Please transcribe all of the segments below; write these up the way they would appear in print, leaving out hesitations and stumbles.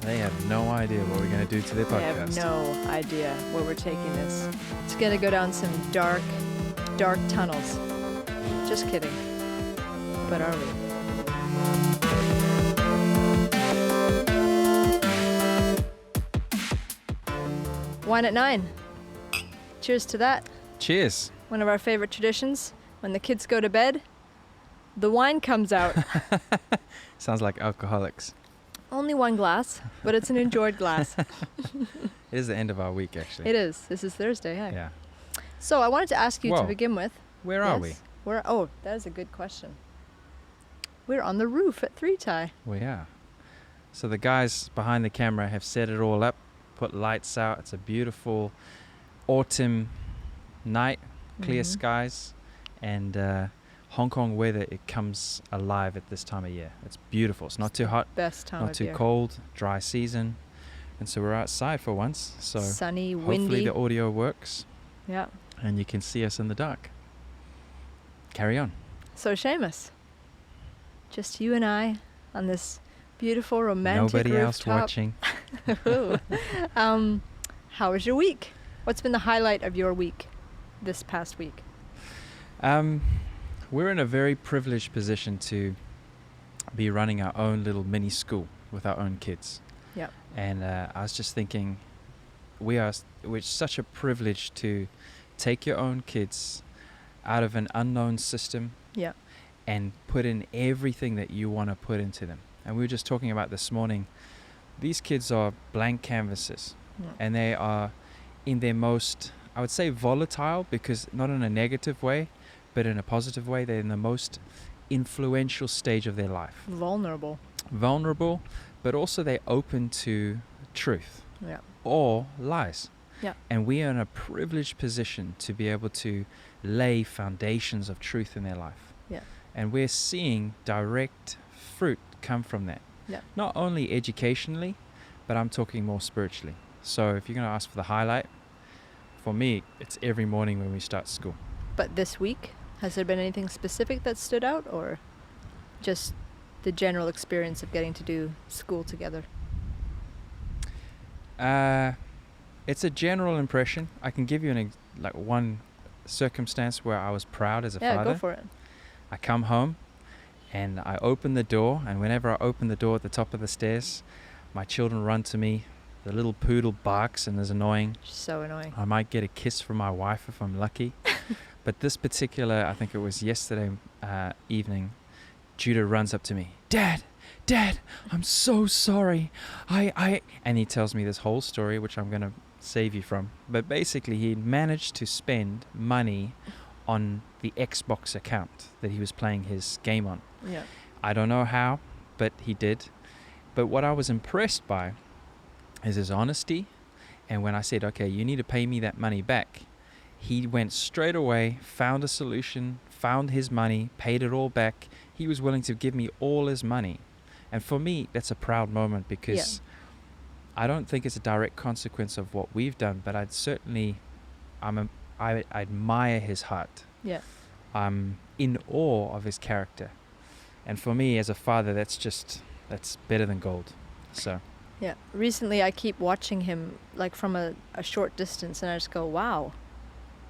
They have no idea what we're going to do to their podcast. They have no idea where we're taking this. It's going to go down some dark, dark tunnels. Just kidding. But are we? Wine at 9. Cheers to that. Cheers. One of our favorite traditions. When the kids go to bed, the wine comes out. Sounds like alcoholics. Only one glass, but it's an enjoyed glass. It is the end of our week, actually. It is. This is Thursday, hey? Yeah. So I wanted to ask you to begin with. Where are we? That is a good question. We're on the roof at 3 Thai. We are. So the guys behind the camera have set it all up, put lights out. It's a beautiful autumn night, clear skies, and Hong Kong weather, it comes alive at this time of year. It's beautiful. It's not too hot, best time not of too year. Cold, dry season. And so we're outside for once. So sunny, hopefully windy. the audio works. Yeah. And you can see us in the dark. Carry on. So Seamus, just you and I on this beautiful romantic Nobody else rooftop. watching. How was your week? What's been the highlight of your week this past week? We're in a very privileged position to be running our own little mini school with our own kids. Yep. And I was just thinking, we're such a privilege to take your own kids out of an unknown system. Yeah. And put in everything that you want to put into them. And we were just talking about this morning, these kids are blank canvases. Yeah. And they are in their most, I would say, volatile, because not in a negative way, but in a positive way. They're in the most influential stage of their life. Vulnerable, but also they're open to truth. Yeah. Or lies. Yeah. And we are in a privileged position to be able to lay foundations of truth in their life. Yeah. And we're seeing direct fruit come from that. Yeah. Not only educationally, but I'm talking more spiritually. So if you're going to ask for the highlight, for me, it's every morning when we start school. But this week, has there been anything specific that stood out, or just the general experience of getting to do school together? It's a general impression. I can give you one circumstance where I was proud as a father. Yeah, go for it. I come home and I open the door, and whenever I open the door at the top of the stairs, my children run to me. The little poodle barks and is annoying. So annoying. I might get a kiss from my wife if I'm lucky. But this particular, I think it was yesterday evening, Judah runs up to me. Dad, I'm so sorry. And he tells me this whole story, which I'm going to save you from. But basically, he managed to spend money on the Xbox account that he was playing his game on. Yeah. I don't know how, but he did. But what I was impressed by is his honesty. And when I said, okay, you need to pay me that money back, he went straight away, found a solution, found his money, paid it all back. He was willing to give me all his money. And for me, that's a proud moment, because I don't think it's a direct consequence of what we've done, but I admire his heart. Yeah. I'm in awe of his character. And for me as a father, that's better than gold. So Yeah. Recently, I keep watching him like from a short distance, and I just go, wow.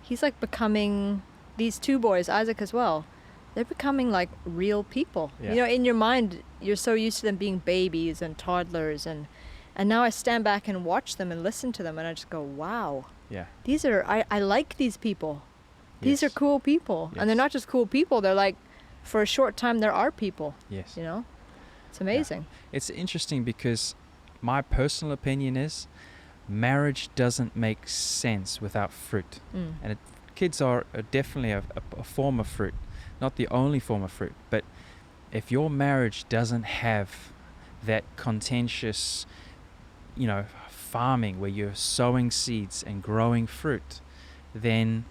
He's like becoming, these two boys, Isaac as well, they're becoming like real people. Yeah. You know, in your mind, you're so used to them being babies and toddlers, and now I stand back and watch them and listen to them, and I just go, wow. yeah. These are, I like these people. These Yes. are cool people. Yes. And they're not just cool people, they're like, for a short time, there are people. Yes. You know? It's amazing. Yeah. It's interesting because my personal opinion is marriage doesn't make sense without fruit. And kids are definitely a form of fruit. Not the only form of fruit. But if your marriage doesn't have that contentious, farming where you're sowing seeds and growing fruit, then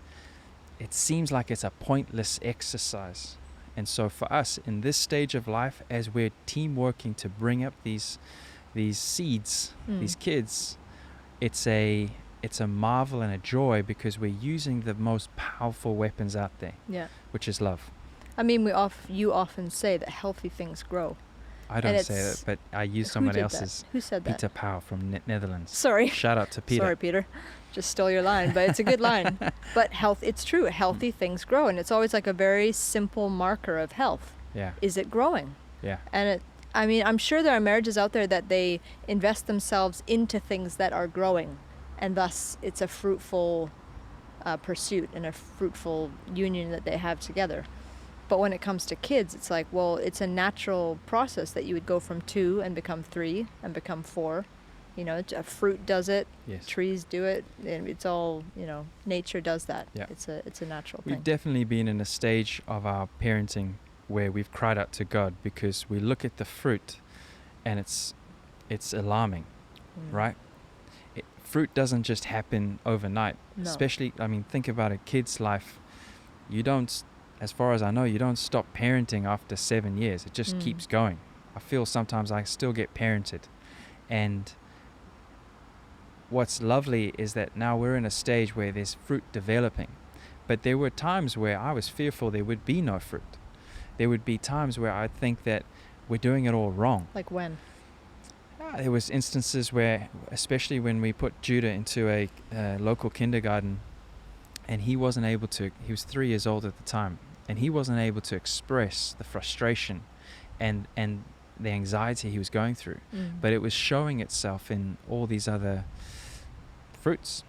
it seems like it's a pointless exercise. And so for us in this stage of life, as we're team working to bring up these seeds, these kids, it's a marvel and a joy, because we're using the most powerful weapons out there, Yeah. which is love. I mean, you often say that healthy things grow. I don't say that, but I use someone else's. Who said that? Peter Powell from Netherlands. Sorry. Shout out to Peter. Sorry, Peter. Just stole your line, but it's a good line. But it's true. Healthy things grow, and it's always like a very simple marker of health. Yeah. Is it growing? Yeah. And I'm sure there are marriages out there that they invest themselves into things that are growing, and thus it's a fruitful pursuit and a fruitful union that they have together. But when it comes to kids, it's like, well, it's a natural process that you would go from 2 and become 3 and become 4. You know, a fruit does it, Yes. trees do it, and it's all, nature does that. Yeah. It's a natural We've thing. definitely been in a stage of our parenting where we've cried out to God because we look at the fruit and it's alarming, right? Fruit doesn't just happen overnight. No. Especially, think about a kid's life. You don't, as far as I know, you don't stop parenting after 7 years. It just keeps going. I feel sometimes I still get parented. And what's lovely is that now we're in a stage where there's fruit developing. But there were times where I was fearful there would be no fruit. There would be times where I'd think that we're doing it all wrong. Like when? There was instances where, especially when we put Judah into a local kindergarten, and he was 3 years old at the time, and he wasn't able to express the frustration and the anxiety he was going through. But it was showing itself in all these other fruits.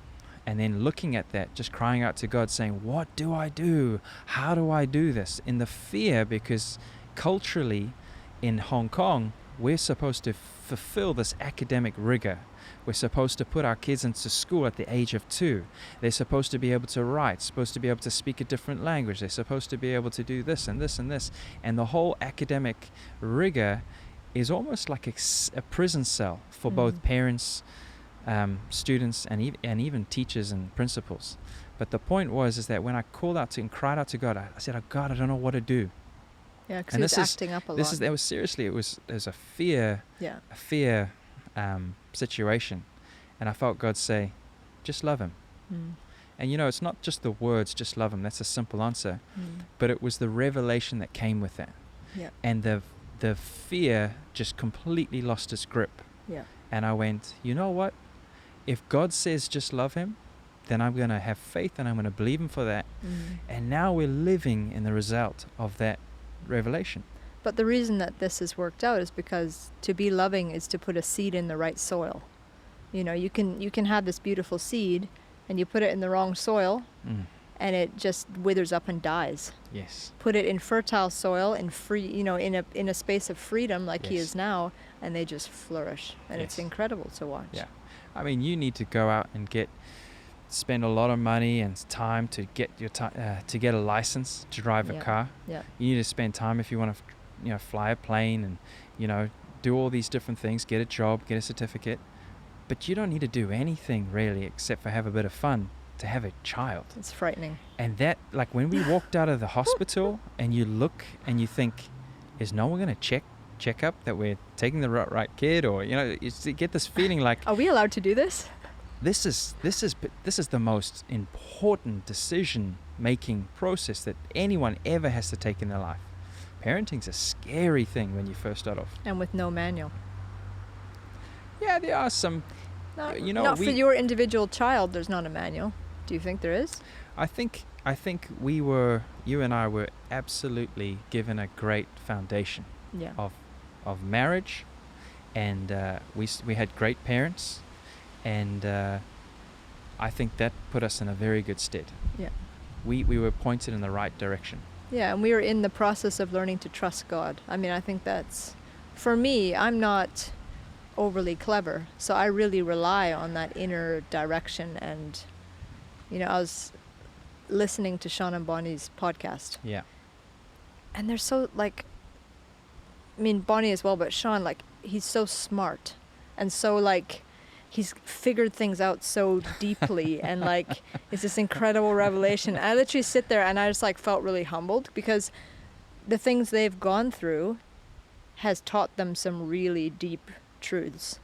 And then looking at that, just crying out to God, saying, what do I do? How do I do this? In the fear, because culturally in Hong Kong, we're supposed to fulfill this academic rigor. We're supposed to put our kids into school at the age of 2. They're supposed to be able to write, supposed to be able to speak a different language. They're supposed to be able to do this and this and this. And the whole academic rigor is almost like a prison cell for both parents, students, and even teachers and principals. But the point is that when I called out and cried out to God, I said, oh God, I don't know what to do. Yeah, because he was acting up a lot. It was a fear, situation, and I felt God say, just love him. And it's not just the words, just love him. That's a simple answer, but it was the revelation that came with that. Yeah. And the fear just completely lost its grip. Yeah. And I went, you know what? If God says just love him, then I'm going to have faith and I'm going to believe him for that. And now we're living in the result of that revelation. But the reason that this has worked out is because to be loving is to put a seed in the right soil. You can have this beautiful seed and you put it in the wrong soil and it just withers up and dies. Yes. Put it in fertile soil and free, in a space of freedom like he is now, and they just flourish. And it's incredible to watch. Yeah. You need to go out and spend a lot of money and time to get to get a license to drive a car. Yeah. You need to spend time if you want to, fly a plane and, do all these different things, get a job, get a certificate. But you don't need to do anything really except for have a bit of fun to have a child. It's frightening. And that, like when we walked out of the hospital and you look and you think, is no one going to check up that we're taking the right kid? Or, you get this feeling like, are we allowed to do this? This is the most important decision-making process that anyone ever has to take in their life. Parenting's a scary thing when you first start off. And with no manual. Yeah, there are some. Not for your individual child. There's not a manual. Do you think there is? I think you and I were absolutely given a great foundation. Yeah. Of marriage, and we had great parents. And I think that put us in a very good stead. Yeah. We were pointed in the right direction. Yeah, and we were in the process of learning to trust God. I think that's, for me, I'm not overly clever, so I really rely on that inner direction. And, I was listening to Sean and Bonnie's podcast. Yeah. And they're so, Bonnie as well, but Sean, he's so smart and so, he's figured things out so deeply and it's this incredible revelation. I literally sit there and I just felt really humbled because the things they've gone through has taught them some really deep truths.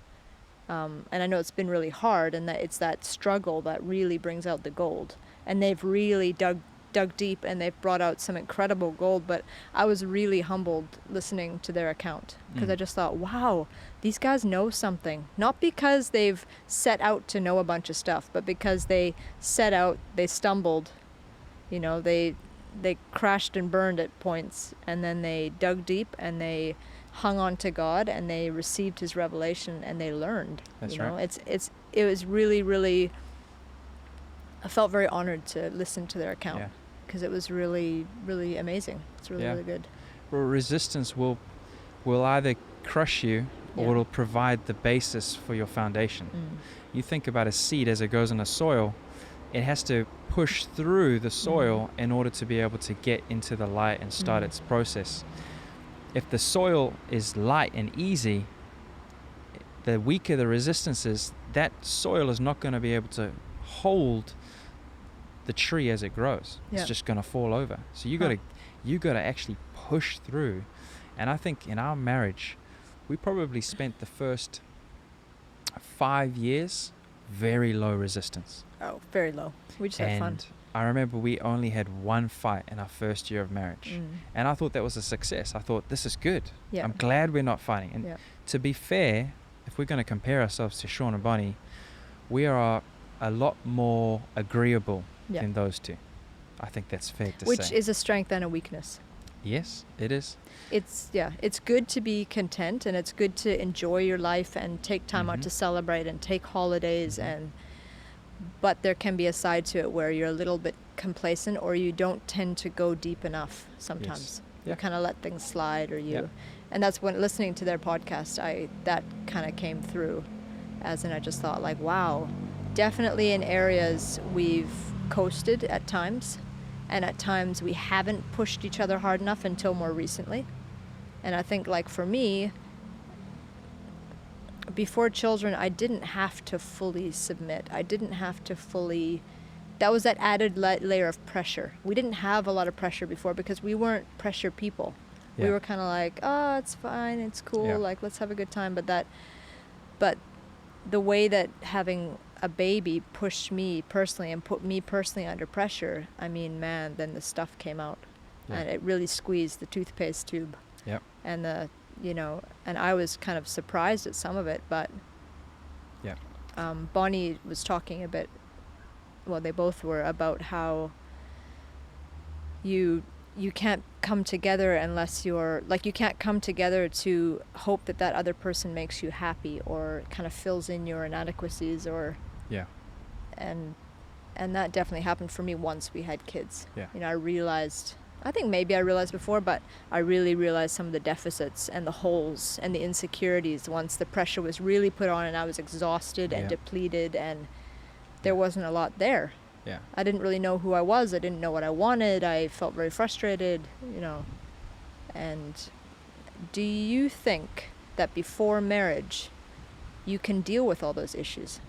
And I know it's been really hard, and that it's that struggle that really brings out the gold. And they've really dug dug deep and they've brought out some incredible gold. But I was really humbled listening to their account, because I just thought, wow, these guys know something. Not because they've set out to know a bunch of stuff, but because they set out, they stumbled, you know, they crashed and burned at points, and then they dug deep and they hung on to God and they received his revelation and they learned. That's you know, right. it was really, really, I felt very honored to listen to their account, Yeah. because it was really, really amazing. It's really, Yeah. really good. Well, resistance will either crush you or Yeah. it'll provide the basis for your foundation. You think about a seed as it goes in the soil, it has to push through the soil in order to be able to get into the light and start its process. If the soil is light and easy, the weaker the resistance is, that soil is not going to be able to hold the tree as it grows. Yeah. It's just going to fall over. So you got to actually push through. And I think in our marriage, we probably spent the first 5 years very low resistance. Oh, very low. We just had fun. And I remember we only had one fight in our first year of marriage. And I thought that was a success. I thought, this is good. Yeah. I'm glad we're not fighting. And Yeah. to be fair, if we're going to compare ourselves to Sean and Bonnie, we are a lot more agreeable Yeah. than those two. I think that's fair to Which say. is a strength and a weakness. Yes, it is. It's good to be content, and it's good to enjoy your life and take time out Mhm. to celebrate and take holidays, but there can be a side to it where you're a little bit complacent, or you don't tend to go deep enough sometimes. Yeah. You kind of let things slide, or Yeah. and that's when listening to their podcast, that kind of came through, as in I just thought, like, wow, definitely in areas we've coasted at times, and at times we haven't pushed each other hard enough until more recently. And I think, like, for me, before children, I didn't have to fully submit. I didn't have to fully, that was that added layer of pressure. We didn't have a lot of pressure before because we weren't pressure people. Yeah. We were kind of like, oh, it's fine, it's cool, Yeah. like, let's have a good time. But the way that having a baby pushed me personally and put me personally under pressure, I mean, man, then the stuff came out. Yeah. And it really squeezed the toothpaste tube. Yep. And and I was kind of surprised at some of it, but Yep. Bonnie was talking a bit, well, they both were, about how you can't come together unless you're, like, you can't come together to hope that other person makes you happy or kind of fills in your inadequacies, or Yeah. and that definitely happened for me once we had kids. Yeah. I think maybe I realized before, but I really realized some of the deficits and the holes and the insecurities once the pressure was really put on and I was exhausted and Yeah. depleted, and there wasn't a lot there. Yeah. I didn't really know who I was. I didn't know what I wanted. I felt very frustrated, And do you think that before marriage you can deal with all those issues?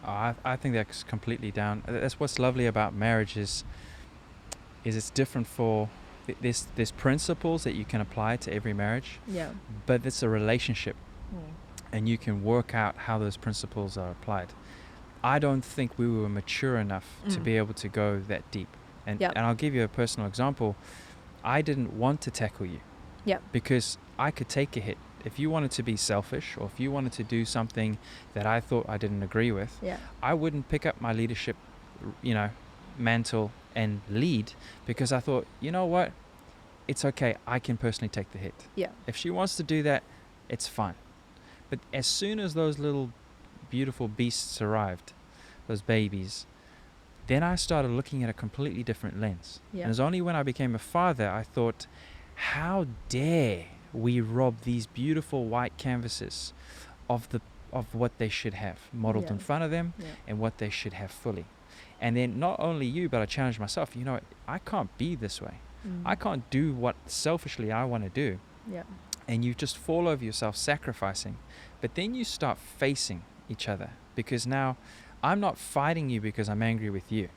I think that's completely down. That's what's lovely about marriage is it's different for there's principles that you can apply to every marriage, Yeah. but it's a relationship, and you can work out how those principles are applied. I don't think we were mature enough to be able to go that deep. And Yep. and I'll give you a personal example. I didn't want to tackle you. Yep. Because I could take a hit. If you wanted to be selfish, or if you wanted to do something that I thought I didn't agree with, Yeah. I wouldn't pick up my leadership, mantle and lead, because I thought, you know what? It's okay. I can personally take the hit. Yeah. If she wants to do that, it's fine. But as soon as those little beautiful beasts arrived, those babies, then I started looking at a completely different lens. Yeah. And it was only when I became a father I thought, how dare we rob these beautiful white canvases of what they should have modeled Yeah. in front of them, Yeah. and what they should have fully. And then not only you, but I challenged myself, I can't be this way. I can't do what selfishly I want to do. Yeah. And you just fall over yourself sacrificing. But then you start facing each other, because now I'm not fighting you because I'm angry with you.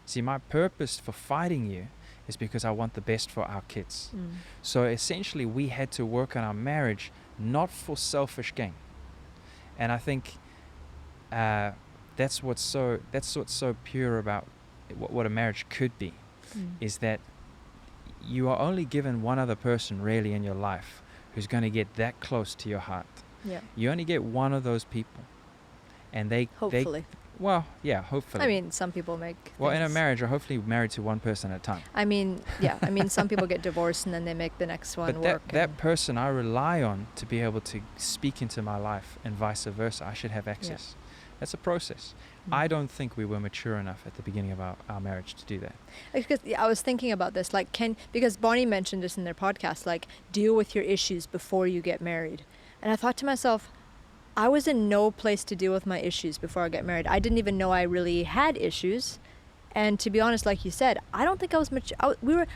See, my purpose for fighting you is because I want the best for our kids. So essentially we had to work on our marriage not for selfish gain. And I think that's what's so pure about what a marriage could be, Mm. is that you are only given one other person really in your life who's going to get that close to your heart. Yeah. You only get one of those people, and they Hopefully. well, yeah, hopefully. I mean, some people make. well, in a things- marriage, you're hopefully married to one person at a time. I mean, yeah. I mean, some people get divorced and then they make the next one But work. that and- person I rely on to be able to speak into my life, and vice versa. I should have access. That's a process. Mm. I don't think we were mature enough at the beginning of our marriage to do that. Because I was thinking about this, like, because Bonnie mentioned this in their podcast, like, deal with your issues before you get married. And I thought to myself, I was in no place to deal with my issues before I got married. I didn't even know I really had issues. And to be honest, like you said, I don't think I was mature.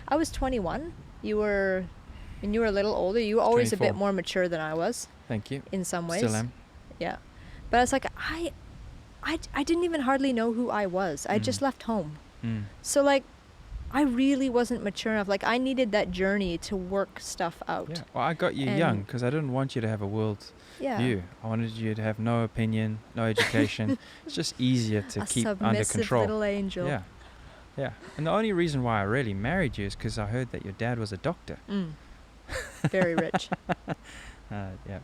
I was 21. You were a little older. You were always a bit 24. more mature than I was Thank you. in some ways. Still am. Yeah. But I was like, I didn't even hardly know who I was. I just left home. Mm. So, like, I really wasn't mature enough. Like, I needed that journey to work stuff out. Yeah. Well, I got you And- young because I didn't want you to have a world Yeah. view. I wanted you to have no opinion, no education. It's just easier to A keep under submissive control. little angel. Yeah. Yeah. And the only reason why I really married you is because I heard that your dad was a doctor. Mm. Very rich. Yeah.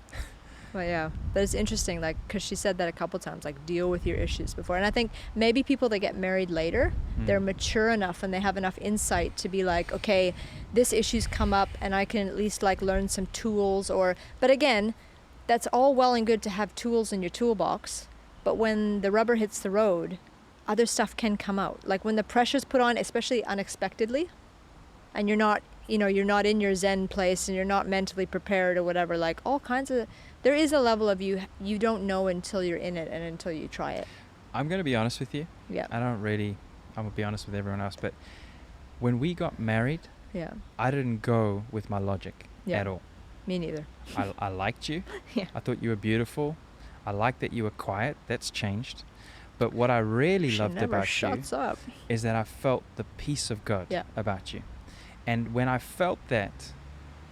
But yeah, but it's interesting, like, because she said that a couple times, like, deal with your issues before. And I think maybe people that get married later, they're Mm. mature enough and they have enough insight to be like, okay, this issue's come up and I can at least, like, learn some tools. But again, that's all well and good to have tools in your toolbox. But when the rubber hits the road, other stuff can come out. Like, when the pressure's put on, especially unexpectedly, and you're not in your Zen place and you're not mentally prepared or whatever, like, all kinds of, there is a level of you don't know until you're in it and until you try it. I'm going to be honest with you. Yeah. I'm going to be honest with everyone else, but when we got married, Yeah. I didn't go with my logic Yeah. at all. Me neither. I liked you. Yeah. I thought you were beautiful. I liked that you were quiet. That's changed. But what I really She loved never about you shuts up. is that I felt the peace of God Yeah. about you. And when I felt that,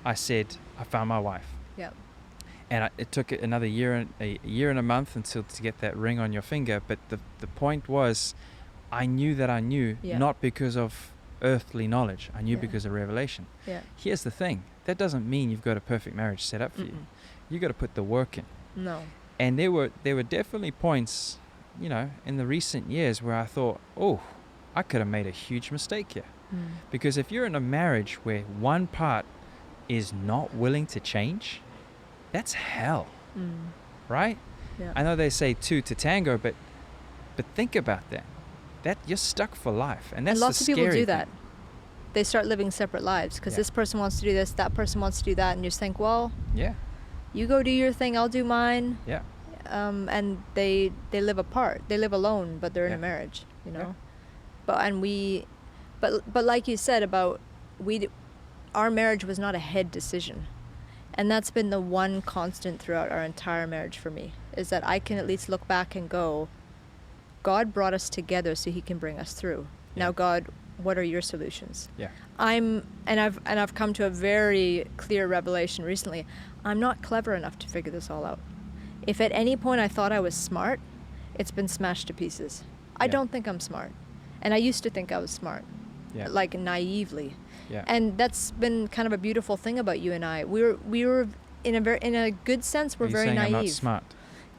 I said, I found my wife. Yeah. And it took another year and a month to get that ring on your finger. But the point was, I knew that I knew, Yeah. not because of earthly knowledge. I knew Yeah. because of revelation. Yeah. Here's the thing. That doesn't mean you've got a perfect marriage set up for you. Mm-mm. You got to put the work in. No. And there were definitely points, in the recent years where I thought, oh, I could have made a huge mistake here. Mm. Because if you're in a marriage where one part is not willing to change, that's hell, Mm. right? Yeah. I know they say two to tango, but think about that. That you're stuck for life, and that's And lots the of people scary do thing. that. They start living separate lives because Yeah. this person wants to do this, that person wants to do that, and you just think, well, Yeah, you go do your thing, I'll do mine. yeah, And they live apart. They live alone, but they're in Yeah. a marriage, Yeah. But like you said about our marriage was not a head decision, and that's been the one constant throughout our entire marriage for me, is that I can at least look back and go, God brought us together so He can bring us through. Yeah. Now, God, what are your solutions? yeah, I've come to a very clear revelation recently. I'm not clever enough to figure this all out. If at any point I thought I was smart, it's been smashed to pieces. I Yeah. don't think I'm smart. And I used to think I was smart, yeah, like naively. yeah. And that's been kind of a beautiful thing about you and I. We were in a good sense, we're Are you very saying naive. I'm not smart?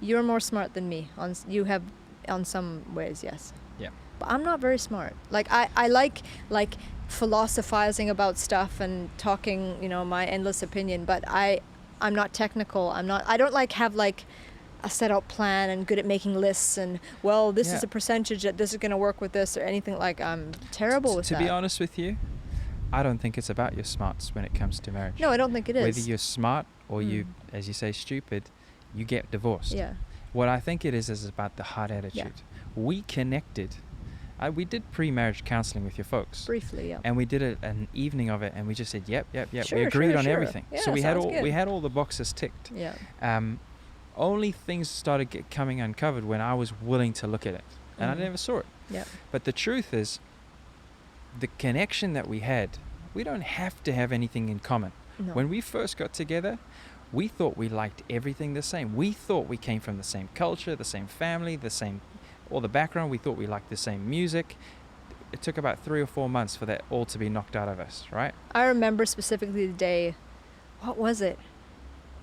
You're more smart than me. You have on some ways, yes. Yeah. But I'm not very smart. Like I like philosophizing about stuff and talking, my endless opinion, but I'm not technical. I don't have a set out plan and good at making lists and, well, this is Yeah. a percentage that this is going to work with this or anything. Like, I'm terrible with To that. be honest with you, I don't think it's about your smarts when it comes to marriage. No, I don't think it is. Whether you're smart or you, Mm. as you say, stupid, you get divorced. Yeah. What I think it is about the heart attitude. We connected. We did pre-marriage counseling with your folks. Briefly, yeah. And we did an evening of it, and we just said, yep. Sure, we agreed sure, on sure. everything. Yeah, so we sounds good. had all the boxes ticked. Yeah. Only things started coming uncovered when I was willing to look at it, and Mhm. I never saw it. Yeah. But the truth is, the connection that we had, we don't have to have anything in common. No. When we first got together, we thought we liked everything the same. We thought we came from the same culture, the same family, all the background. We thought we liked the same music. it took about 3 or 4 months for that all to be knocked out of us, right? I remember specifically the day, what was it?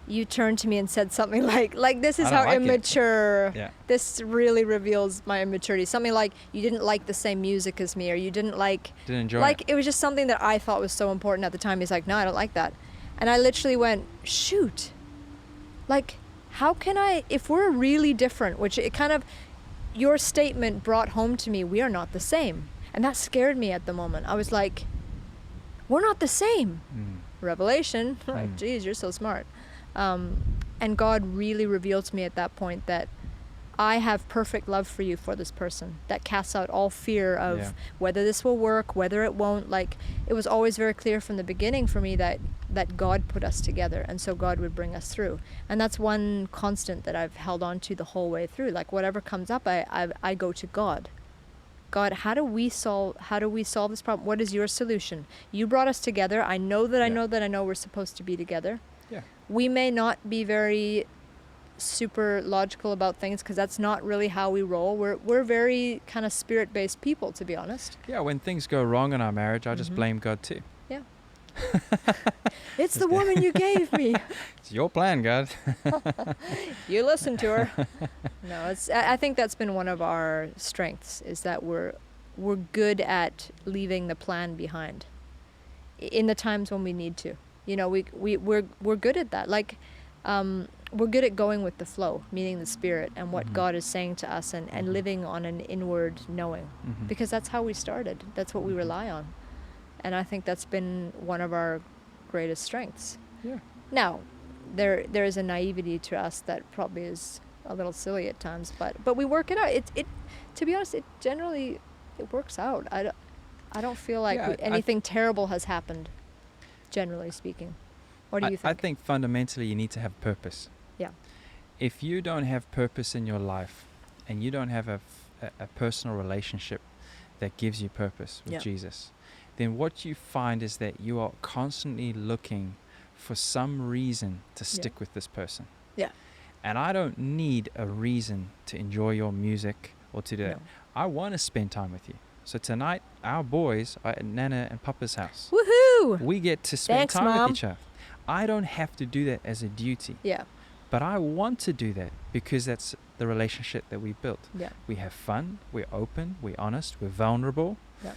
You turned to me and said something like this is I don't how like it. immature, Yeah. this really reveals my immaturity. Something like, you didn't like the same music as me, or you didn't Didn't enjoy it was just something that I thought was so important at the time. He's like, no, I don't like that. And I literally went, shoot, like, how can I, if we're really different, which it kind of, your statement brought home to me, we are not the same. And that scared me at the moment. I was like, we're not the same. Revelation, like, geez, you're so smart. And God really revealed to me at that point that I have perfect love for you for this person, that casts out all fear of whether this will work, whether it won't. Like, it was always very clear from the beginning for me that God put us together, and so God would bring us through. And that's one constant that I've held on to the whole way through. Like, whatever comes up, I go to God. God, how do we solve this problem? What is your solution? You brought us together. I know we're supposed to be together. Yeah. We may not be very super logical about things, because that's not really how we roll. We're very kind of spirit-based people, to be honest. Yeah, when things go wrong in our marriage, I just blame God too. Yeah. It's the woman you gave me. It's your plan, God. You listened to her. No, I think that's been one of our strengths, is that we're good at leaving the plan behind in the times when we need to. You know, we're good at that. Like, we're good at going with the flow, meaning the Spirit and what God is saying to us, and living on an inward knowing, because that's how we started. That's what we rely on. And I think that's been one of our greatest strengths. Yeah. Now, there is a naivety to us that probably is a little silly at times, but we work it out. It to be honest, it generally works out. I don't feel like anything terrible has happened, generally speaking. What do you think? I think fundamentally you need to have purpose. Yeah. If you don't have purpose in your life, and you don't have a personal relationship that gives you purpose with Jesus, then what you find is that you are constantly looking for some reason to stick with this person. Yeah. And I don't need a reason to enjoy your music or to do that. I want to spend time with you. So tonight, our boys are at Nana and Papa's house. Woohoo! We get to spend time Mom. with each other. I don't have to do that as a duty. Yeah. But I want to do that because that's the relationship that we built. Yeah. We have fun, we're open, we're honest, we're vulnerable. Yeah.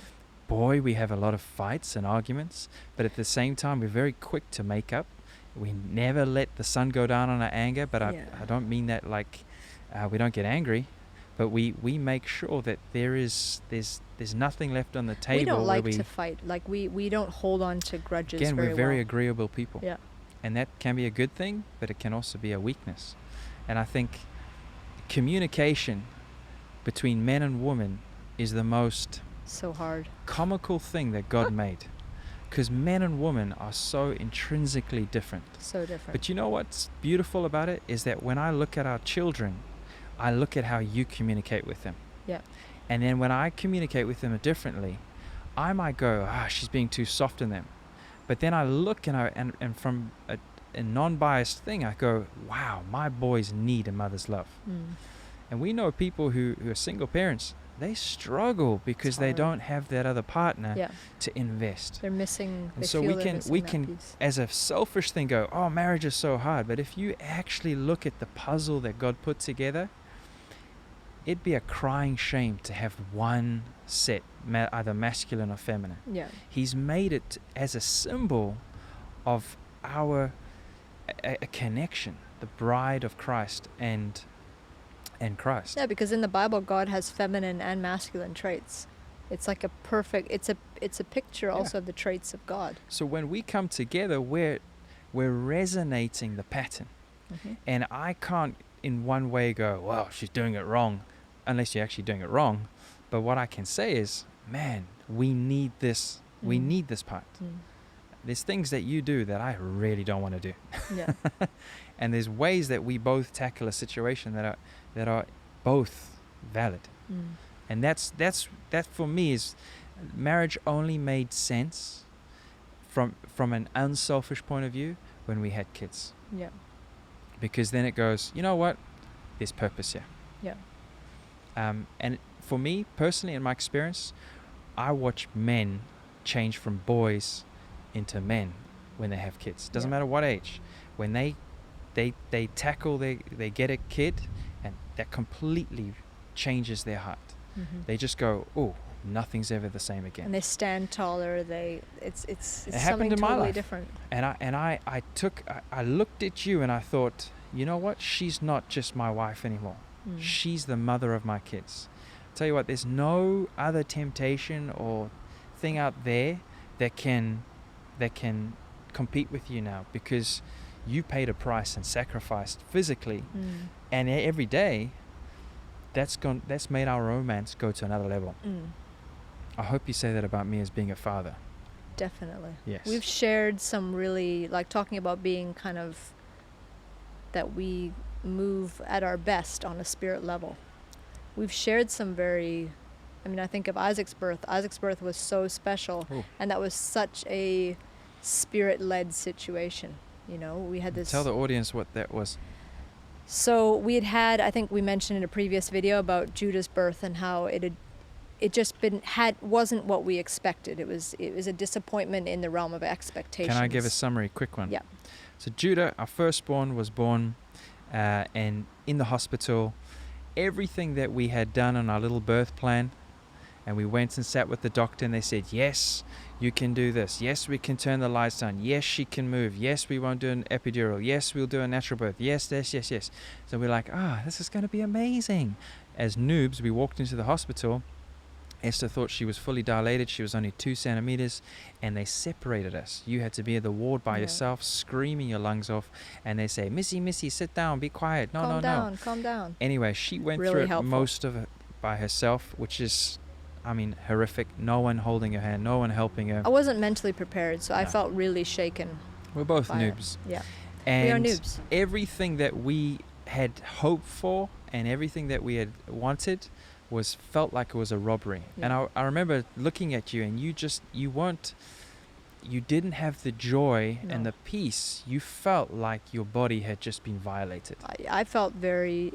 Boy, we have a lot of fights and arguments, but at the same time, we're very quick to make up. We never let the sun go down on our anger, but I don't mean that like we don't get angry, but we make sure that there's nothing left on the table. We don't like to fight. Like, we don't hold on to grudges. Again, we're very agreeable people. Yeah. And that can be a good thing, but it can also be a weakness. And I think communication between men and women is the most so hard comical thing that God made, because men and women are so intrinsically different. So different. But you know what's beautiful about it is that when I look at our children, I look at how you communicate with them. Yeah. And then when I communicate with them differently, I might go, she's being too soft in them. But then I look and from a non-biased thing, I go, wow, my boys need a mother's love. And we know people who are single parents, they struggle because they don't have that other partner to invest. They're missing. And so we can as a selfish thing go, oh, marriage is so hard. But if you actually look at the puzzle that God put together, it'd be a crying shame to have one set, either masculine or feminine. Yeah. He's made it as a symbol of our a connection, the bride of Christ and Christ. Yeah, because in the Bible, God has feminine and masculine traits. It's like a perfect. It's a picture also of the traits of God. So when we come together, we're resonating the pattern, and I can't in one way go, well, she's doing it wrong, unless you're actually doing it wrong. But what I can say is, man, we need this. We need this part. There's things that you do that I really don't want to do. Yeah. And there's ways that we both tackle a situation that are both valid. And that for me is, marriage only made sense from an unselfish point of view when we had kids. Yeah. Because then it goes, you know what? There's purpose here. Yeah. And for me personally, in my experience, I watch men change from boys into men when they have kids. Doesn't matter what age. When they tackle, they get a kid, and that completely changes their heart. They just go, oh, nothing's ever the same again. And they stand taller. It's it something happened in my totally life. different. And I looked at you and I thought, you know what? She's not just my wife anymore. She's the mother of my kids. I'll tell you what, there's no other temptation or thing out there that can compete with you now, because you paid a price and sacrificed physically, and every day that's made our romance go to another level. I hope you say that about me as being a father. Definitely. Yes. We've shared some really, like, talking about being kind of that we move at our best on a spirit level. We've shared some very, I mean, I think of Isaac's birth. Isaac's birth was so special. Ooh. And that was such a spirit-led situation. You know, we had this... Tell the audience what that was. So we had, I think we mentioned in a previous video about Judah's birth and how it wasn't what we expected. It was a disappointment in the realm of expectations. Can I give a summary, quick one? Yeah. So Judah, our firstborn, was born and in the hospital. Everything that we had done on our little birth plan, and we went and sat with the doctor, and they said, yes, you can do this. Yes, we can turn the lights on. Yes, she can move. Yes, we won't do an epidural. Yes, we'll do a natural birth. Yes. So we're like, this is going to be amazing. As noobs, we walked into the hospital. Esther thought she was fully dilated. She was only 2 centimeters, and they separated us. You had to be in the ward by yourself, screaming your lungs off, and they say, Missy, sit down, be quiet. No. Calm down. Anyway, she went Really through it helpful. most of it by herself, which is, I mean, horrific. No one holding her hand, no one helping her. I wasn't mentally prepared, so I No. felt really shaken. We're both by it. noobs. Yeah. And We are noobs. everything that we had hoped for and everything that we had wanted felt like it was a robbery. Yeah. And I remember looking at you, and you didn't have the joy and the peace. You felt like your body had just been violated. I felt very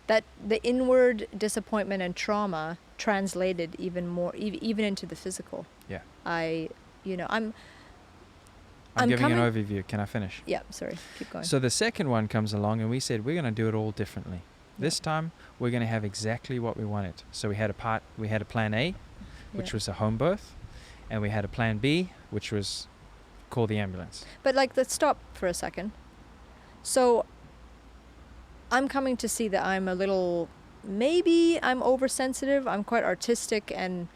that the inward disappointment and trauma translated even more, even into the physical. Yeah. I'm giving coming... an overview. Can I finish? Yeah, sorry. Keep going. So the second one comes along, and we said, we're going to do it all differently. Yeah. This time, we're going to have exactly what we wanted. So we had a plan A, which was a home birth, and we had a plan B, which was call the ambulance. But let's stop for a second. So I'm coming to see that maybe I'm oversensitive. I'm quite artistic, and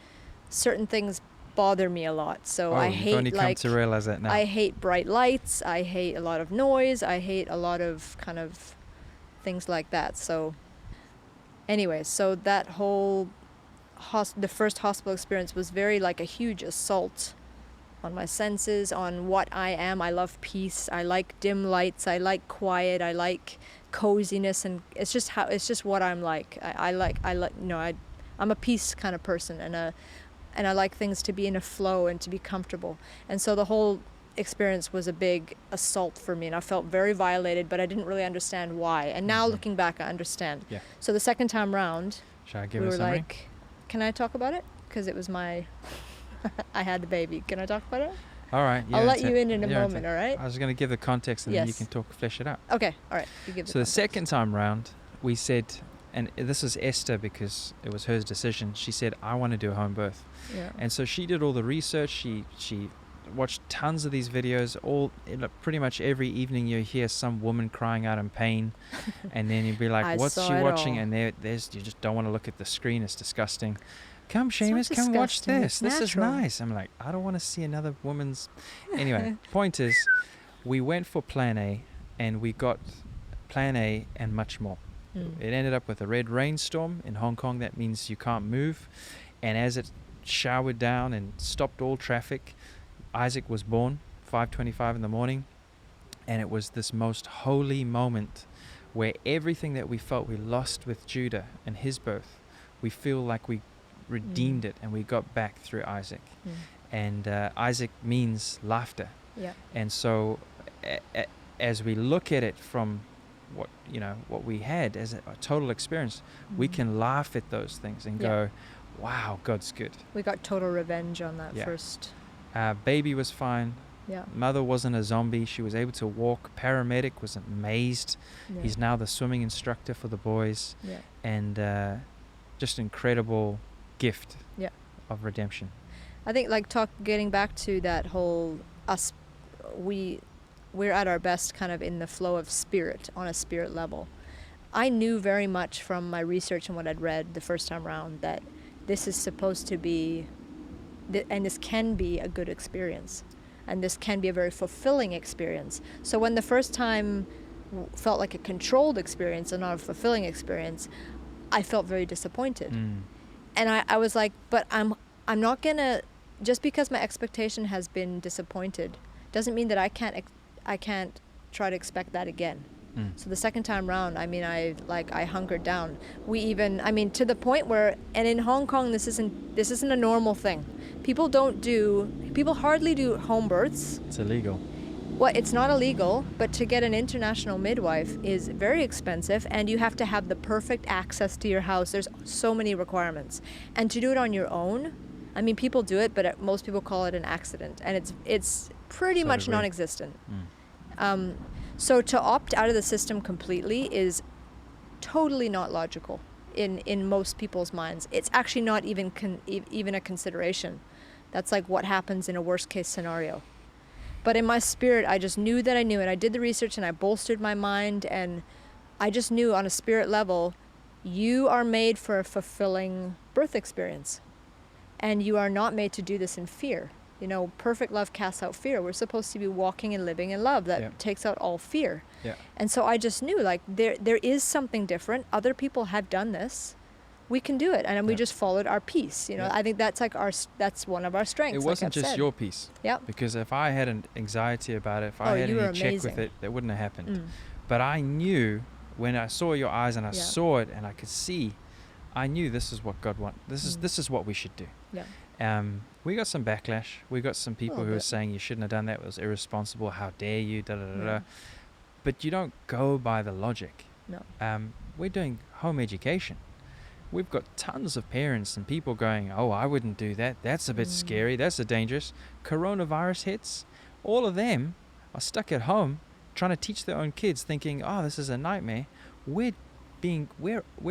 certain things bother me a lot. So I hate, you've only come to realize that now. I hate bright lights. I hate a lot of noise. I hate a lot of kind of things like that. So anyway, so that whole the first hospital experience was very like a huge assault on my senses, on what I am. I love peace. I like dim lights. I like quiet. I like coziness, and it's just what I'm like. I'm a peace kind of person, and I like things to be in a flow and to be comfortable. And so the whole experience was a big assault for me, and I felt very violated, but I didn't really understand why. And now looking back, I understand. Yeah. So the second time round, Shall I give we a were summary? like, can I talk about it? Because it was I had the baby. Can I talk about it? All right. I'll let you in a moment, all right? I was going to give the context, and then you Yes. can flesh it out. Okay, all right. You give So the context. second time round, we said, and this was Esther because it was her decision. She said, I want to do a home birth. Yeah. And so she did all the research. She watched tons of these videos. Pretty much every evening you hear some woman crying out in pain, and then you'd be like, I what's saw she it watching? all. And there's you just don't want to look at the screen. It's disgusting. Come, not Seamus, come watch disgusting, this. it's This is natural. nice. I'm like, I don't want to see another woman's. Anyway, point is, we went for plan A, and we got plan A and much more. It ended up with a red rainstorm in Hong Kong. That means you can't move. And as it showered down and stopped all traffic, Isaac was born 5:25 in the morning. And it was this most holy moment where everything that we felt we lost with Judah and his birth, we feel like we redeemed it, and we got back through Isaac. And Isaac means laughter. Yeah. And so as we look at it from what we had as a total experience, we can laugh at those things and go, wow, God's good. We got total revenge on that Yeah. first. Baby was fine. Yeah. Mother wasn't a zombie. She was able to walk. Paramedic was amazed. Yeah. He's now the swimming instructor for the boys. Yeah. And just incredible gift Yeah. of redemption. I think like getting back to that whole us, we're at our best kind of in the flow of spirit on a spirit level. I knew very much from my research and what I'd read the first time around that this is supposed to be, and this can be a good experience. And this can be a very fulfilling experience. So when the first time felt like a controlled experience and not a fulfilling experience, I felt very disappointed. And I was like, but I'm not gonna, just because my expectation has been disappointed doesn't mean that I can't try to expect that again. So the second time round, I mean, I hunkered down. To the point where, and in Hong Kong, this isn't a normal thing. People hardly do home births. It's illegal. Well, it's not illegal, but to get an international midwife is very expensive, and you have to have the perfect access to your house. There's so many requirements. And to do it on your own, I mean, people do it, but most people call it an accident, and it's pretty much non-existent. So to opt out of the system completely is totally not logical in most people's minds. It's actually not even a consideration. That's like what happens in a worst case scenario. But in my spirit, I just knew that I knew, and I did the research and I bolstered my mind, and I just knew on a spirit level, you are made for a fulfilling birth experience, and you are not made to do this in fear. You know, perfect love casts out fear. We're supposed to be walking and living in love that takes out all fear. Yeah. And so I just knew, like, there is something different. Other people have done this. We can do it. And we just followed our peace. You know, I think that's like that's one of our strengths. It wasn't just your peace. Yeah. Because if I had an anxiety about it, if I had any check with it, that wouldn't have happened. But I knew when I saw your eyes and I saw it and I could see, I knew this is what God wants. This is what we should do. Yeah. We got some backlash. We got some people who were saying you shouldn't have done that. It was irresponsible. How dare you? Da da da da. But you don't go by the logic. No. We're doing home education. We've got tons of parents and people going, oh, I wouldn't do that. That's a bit scary. That's a dangerous. Coronavirus hits. All of them are stuck at home trying to teach their own kids, thinking, oh, this is a nightmare. We're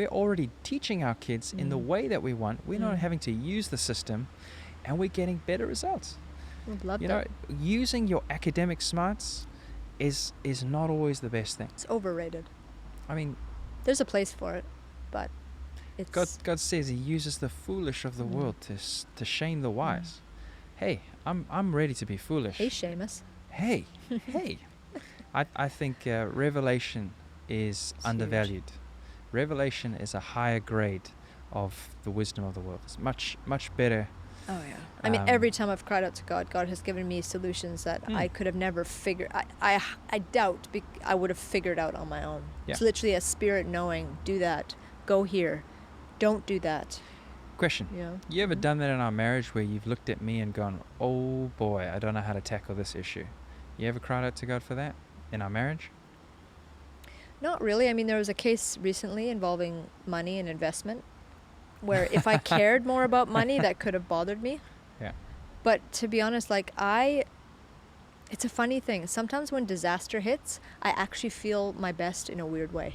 already teaching our kids in the way that we want. We're not having to use the system, and we're getting better results. Love that. Using your academic smarts is not always the best thing. It's overrated. I mean, there's a place for it, but it's God says He uses the foolish of the world to shame the wise. Hey, I'm ready to be foolish. Hey, Seamus. Hey. I think revelation is undervalued. Huge. Revelation is a higher grade of the wisdom of the world. It's much, much better. Oh, yeah. I mean, every time I've cried out to God, God has given me solutions that I could have never figured. I doubt I would have figured out on my own. Yeah. It's literally a spirit knowing, do that, go here, don't do that. Question. Yeah. You ever done that in our marriage where you've looked at me and gone, oh boy, I don't know how to tackle this issue? You ever cried out to God for that in our marriage? Not really. I mean, there was a case recently involving money and investment where if I cared more about money, that could have bothered me. Yeah. But to be honest, it's a funny thing. Sometimes when disaster hits, I actually feel my best in a weird way.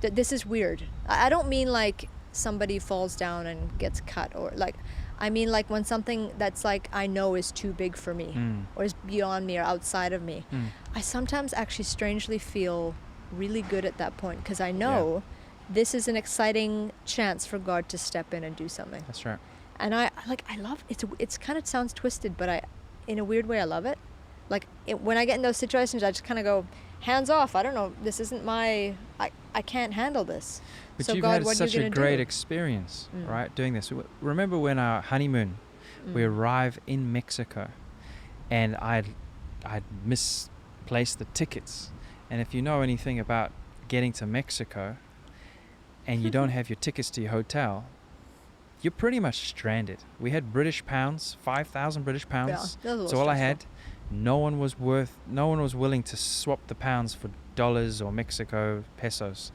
This is weird. I don't mean like somebody falls down and gets cut, or I mean like when something that's like I know is too big for me or is beyond me or outside of me. I sometimes actually strangely feel really good at that point because I know this is an exciting chance for God to step in and do something. That's right. And I love it. It's kind of sounds twisted, but in a weird way I love it. When I get in those situations, I just kind of go, hands off. I don't know. This isn't I can't handle this. But so you've God, had what such are you a gonna great do? experience, right, doing this. Remember when our honeymoon, we arrive in Mexico, and I'd misplaced the tickets. And if you know anything about getting to Mexico, and you don't have your tickets to your hotel, you're pretty much stranded. We had British pounds, 5,000 British pounds. Yeah, that's all I had. No one was willing to swap the pounds for dollars or Mexico pesos.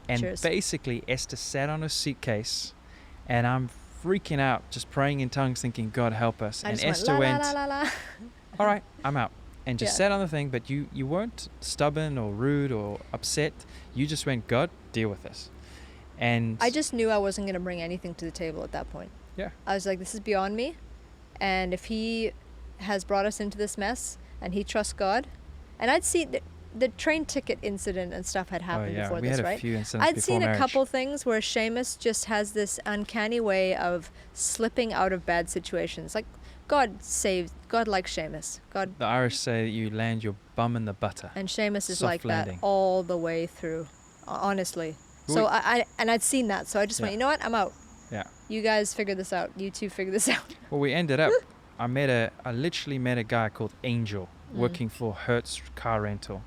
And basically Esther sat on a suitcase, and I'm freaking out, just praying in tongues, thinking, God help us. I And just Esther went, went, la, la, la, la. all right, I'm out. And just Yeah. sat on the thing, but you weren't stubborn or rude or upset. You just went, God, deal with this. And I just knew I wasn't going to bring anything to the table at that point. yeah, I was like, this is beyond me. And if he has brought us into this mess and he trusts God, and I'd seen the train ticket incident and stuff had happened before we this, had a right? few incidents I'd before seen marriage. a couple things where Seamus just has this uncanny way of slipping out of bad situations. Like, God likes Seamus. God, The Irish say that you land your bum in the butter. and Seamus is Soft like landing. that all the way through, honestly. So I'd seen that, so I just went, Yeah. you know what, I'm out. Yeah. You guys figure this out. You two figure this out. Well, we ended up, I literally met a guy called Angel working for Hertz Car Rental.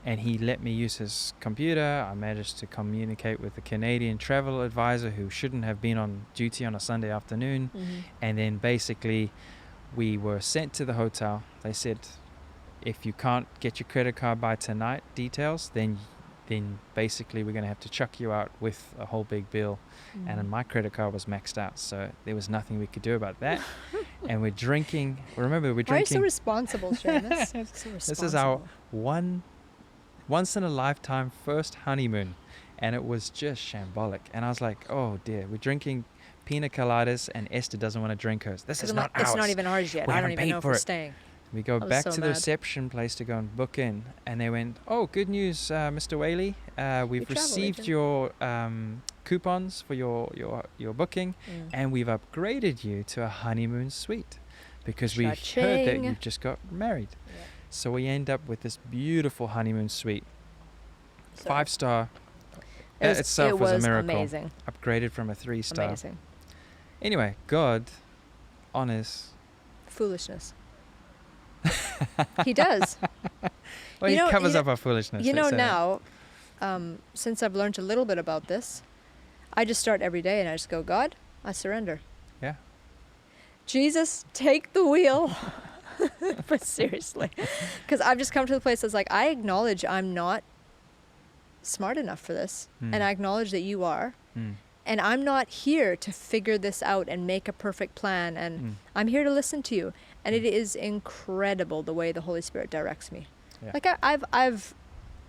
And he let me use his computer. I managed to communicate with the Canadian travel advisor who shouldn't have been on duty on a Sunday afternoon. And then basically we were sent to the hotel. They said, if you can't get your credit card by tonight, details, then basically we're going to have to chuck you out with a whole big bill. And then my credit card was maxed out, so there was nothing we could do about that. And we're drinking. Remember, we're Why are you so drinking. responsible, Seamus? So This is our responsible. once in a lifetime first honeymoon, and it was just shambolic. And I was like, oh dear, we're drinking pina coladas, and Esther doesn't want to drink hers. This is not ours. It's not even ours yet. We I don't haven't even paid know if for we're it. staying. We go I was back so to the mad. reception place to go and book in, and they went, oh, good news, Mr. Whaley. We've travel received agent. your coupons for your booking, and we've upgraded you to a honeymoon suite because we've heard that Cha-ching. you've just got married. Yeah. So we end up with this beautiful honeymoon suite, So 5-star. It That itself was a miracle. amazing. Upgraded from a 3-star. Amazing. Anyway, God honors. Foolishness. He does. Well, You he know- covers you up our foolishness. You know, let's say that. now, since I've learned a little bit about this, I just start every day and I just go, God, I surrender. Yeah. Jesus, take the wheel. But seriously. Because I've just come to the place that's like, I acknowledge I'm not smart enough for this. And I acknowledge that you are. Mm. And I'm not here to figure this out and make a perfect plan. And I'm here to listen to you. And it is incredible the way the Holy Spirit directs me. Yeah. Like I've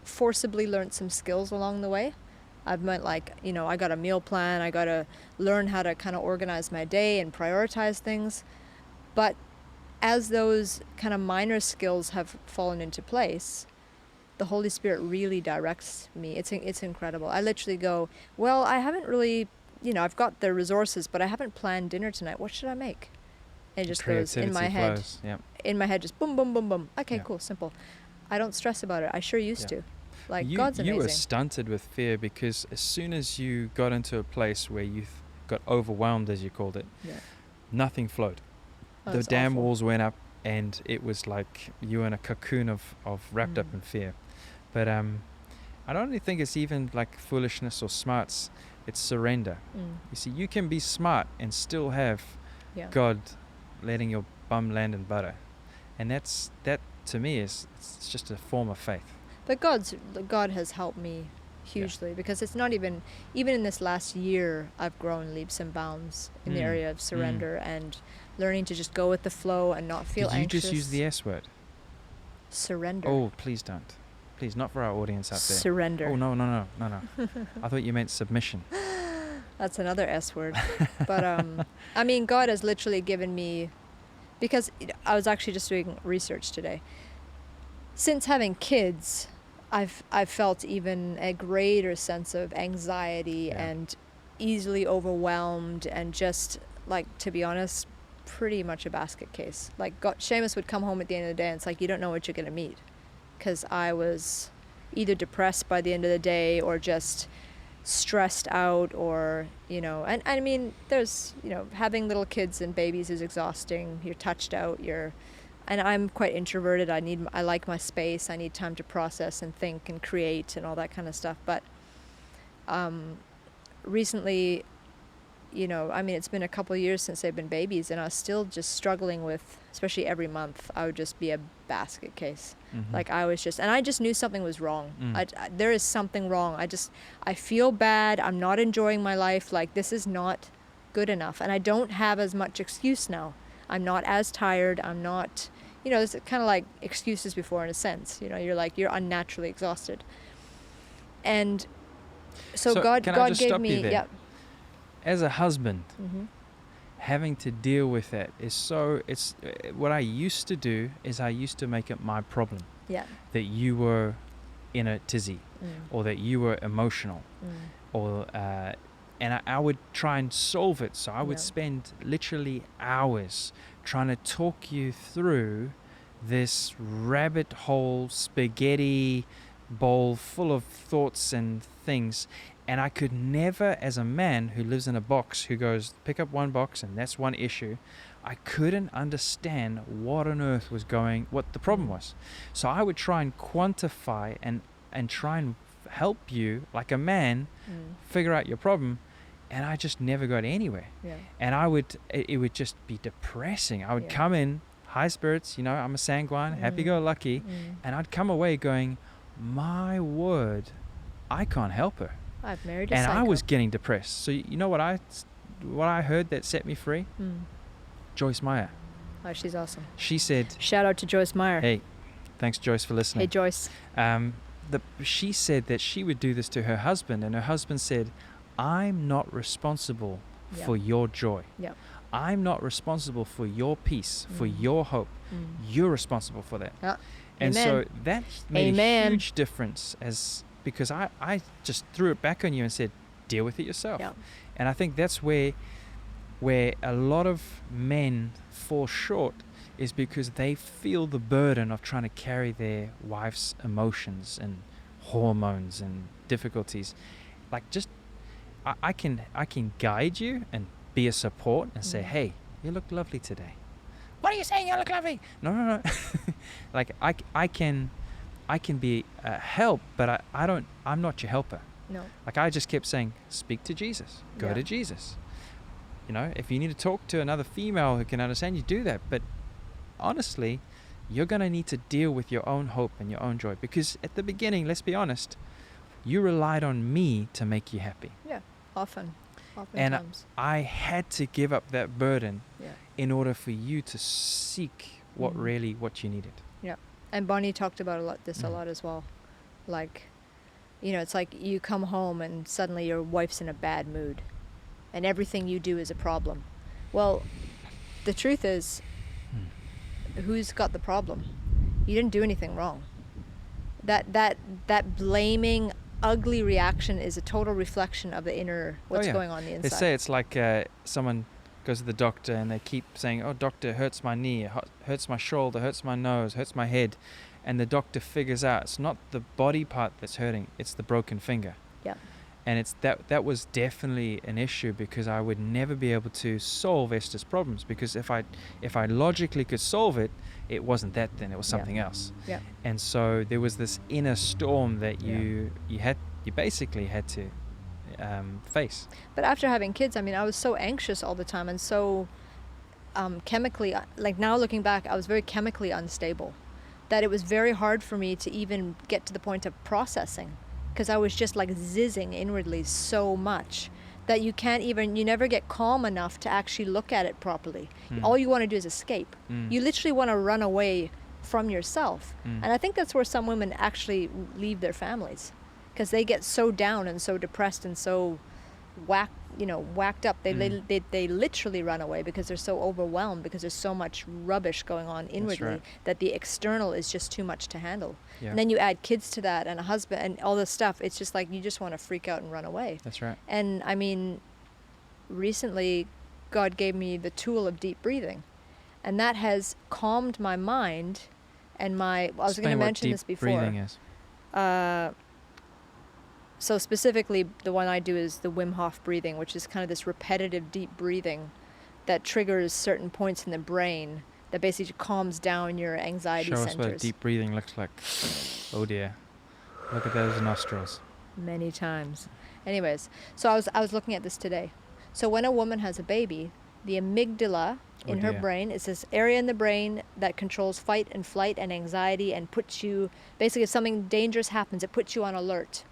forcibly learned some skills along the way. I've meant like, you know, I got a meal plan. I got to learn how to kind of organize my day and prioritize things. But as those kind of minor skills have fallen into place, the Holy Spirit really directs me. It's incredible. I literally go, well, I haven't really, you know, I've got the resources, but I haven't planned dinner tonight. What should I make? And it just goes in my head. Flows. Yep. In my head, just boom, boom, boom, boom. Okay, Yeah. cool, simple. I don't stress about it. I sure used Yeah. to. Like, you, God's amazing. You were stunted with fear because as soon as you got into a place where you got overwhelmed, as you called it, Yeah. nothing flowed. Oh, The it's damn awful. walls went up, and it was like you were in a cocoon of wrapped up in fear. But I don't really think it's even like foolishness or smarts. It's surrender. You see, you can be smart and still have Yeah. God letting your bum land in butter, and that to me it's just a form of faith. But God has helped me hugely because it's not even in this last year I've grown leaps and bounds in the area of surrender and learning to just go with the flow and not feel Did you anxious. just use the S word? Surrender. Oh, please don't. Please, not for our audience out there. Surrender. Oh, no. I thought you meant submission. That's another S word. But I mean, God has literally given me, because I was actually just doing research today. Since having kids, I've felt even a greater sense of anxiety and easily overwhelmed and just, like, to be honest, pretty much a basket case. Like, Seamus would come home at the end of the day and it's like, you don't know what you're going to meet. Because I was either depressed by the end of the day or just stressed out, or, you know, and I mean, there's, you know, having little kids and babies is exhausting. You're touched out, and I'm quite introverted. I like my space. I need time to process and think and create and all that kind of stuff. But recently, you know, I mean, it's been a couple of years since they've been babies, and I was still just struggling with, especially every month, I would just be a basket case. Like, I was just, and I just knew something was wrong. There is something wrong. I feel bad. I'm not enjoying my life. Like, this is not good enough. And I don't have as much excuse now. I'm not as tired. I'm not, it's kind of like excuses before in a sense. You're unnaturally exhausted. And so God gave me, yeah. As a husband, Mm-hmm. having to deal with that what I used to do is I used to make it my problem. Yeah. That you were in a tizzy, or that you were emotional, or and I would try and solve it. So I would spend literally hours trying to talk you through this rabbit hole spaghetti bowl full of thoughts and things. And I could never, as a man who lives in a box, who goes, pick up one box and that's one issue, I couldn't understand what on earth was what the problem was. So I would try and quantify and try and help you, like a man, figure out your problem, and I just never got anywhere. Yeah. And it would just be depressing. I would come in, high spirits, I'm a sanguine, happy-go-lucky, and I'd come away going, my word, I can't help her. I've married a and psycho. I was getting depressed. So you know what I heard that set me free? Joyce Meyer. Oh, she's awesome. She said, shout out to Joyce Meyer. hey, thanks Joyce for listening. Hey Joyce. She said that she would do this to her husband, and her husband said, I'm not responsible for your joy. Yeah. I'm not responsible for your peace, for your hope. You're responsible for that. Yeah. And Amen. so that made a huge difference because I just threw it back on you and said, deal with it yourself. Yeah. And I think that's where a lot of men fall short, is because they feel the burden of trying to carry their wife's emotions and hormones and difficulties. Like, just I can guide you and be a support and say, hey, you look lovely today. What are you saying? You look lovely. No. Like I can be a help, but I'm not your helper. No. Like, I just kept saying, speak to Jesus. Go to Jesus. If you need to talk to another female who can understand you, do that. But honestly, you're going to need to deal with your own hope and your own joy. Because at the beginning, let's be honest, you relied on me to make you happy. Yeah, oftentimes. And I had to give up that burden Yeah. in order for you to seek what you needed. Yeah. And Bonnie talked about a lot as well. Like, it's like you come home and suddenly your wife's in a bad mood and everything you do is a problem. Well, the truth is, who's got the problem? You didn't do anything wrong. That blaming, ugly reaction is a total reflection of the inner, what's going on the inside. They say it's like someone goes to the doctor and they keep saying, oh, doctor, hurts my knee, hurts my shoulder, hurts my nose, hurts my head. And the doctor figures out it's not the body part that's hurting, it's the broken finger. Yeah. And it's that was definitely an issue, because I would never be able to solve Esther's problems, because if I logically could solve it, it wasn't that then, it was something else. Yeah. And so there was this inner storm that you basically had to face. But after having kids, I was so anxious all the time and so chemically, like now looking back, I was very chemically unstable, that it was very hard for me to even get to the point of processing, because I was just like zizzing inwardly so much that you never get calm enough to actually look at it properly. All you want to do is escape. You literally want to run away from yourself. And I think that's where some women actually leave their families, because they get so down and so depressed and so whacked up. They literally run away because they're so overwhelmed, because there's so much rubbish going on inwardly that the external is just too much to handle. Yeah. And then you add kids to that and a husband and all this stuff. It's just like you just want to freak out and run away. That's right. And recently God gave me the tool of deep breathing, and that has calmed my mind and I was going to mention this before. Explain what deep breathing is. So specifically, the one I do is the Wim Hof breathing, which is kind of this repetitive deep breathing that triggers certain points in the brain that basically calms down your anxiety centers. Show us what deep breathing looks like. Oh dear. Look at those nostrils. Many times. Anyways, so I was looking at this today. So when a woman has a baby, the amygdala in her brain is this area in the brain that controls fight and flight and anxiety, and puts you, basically if something dangerous happens, it puts you on alert.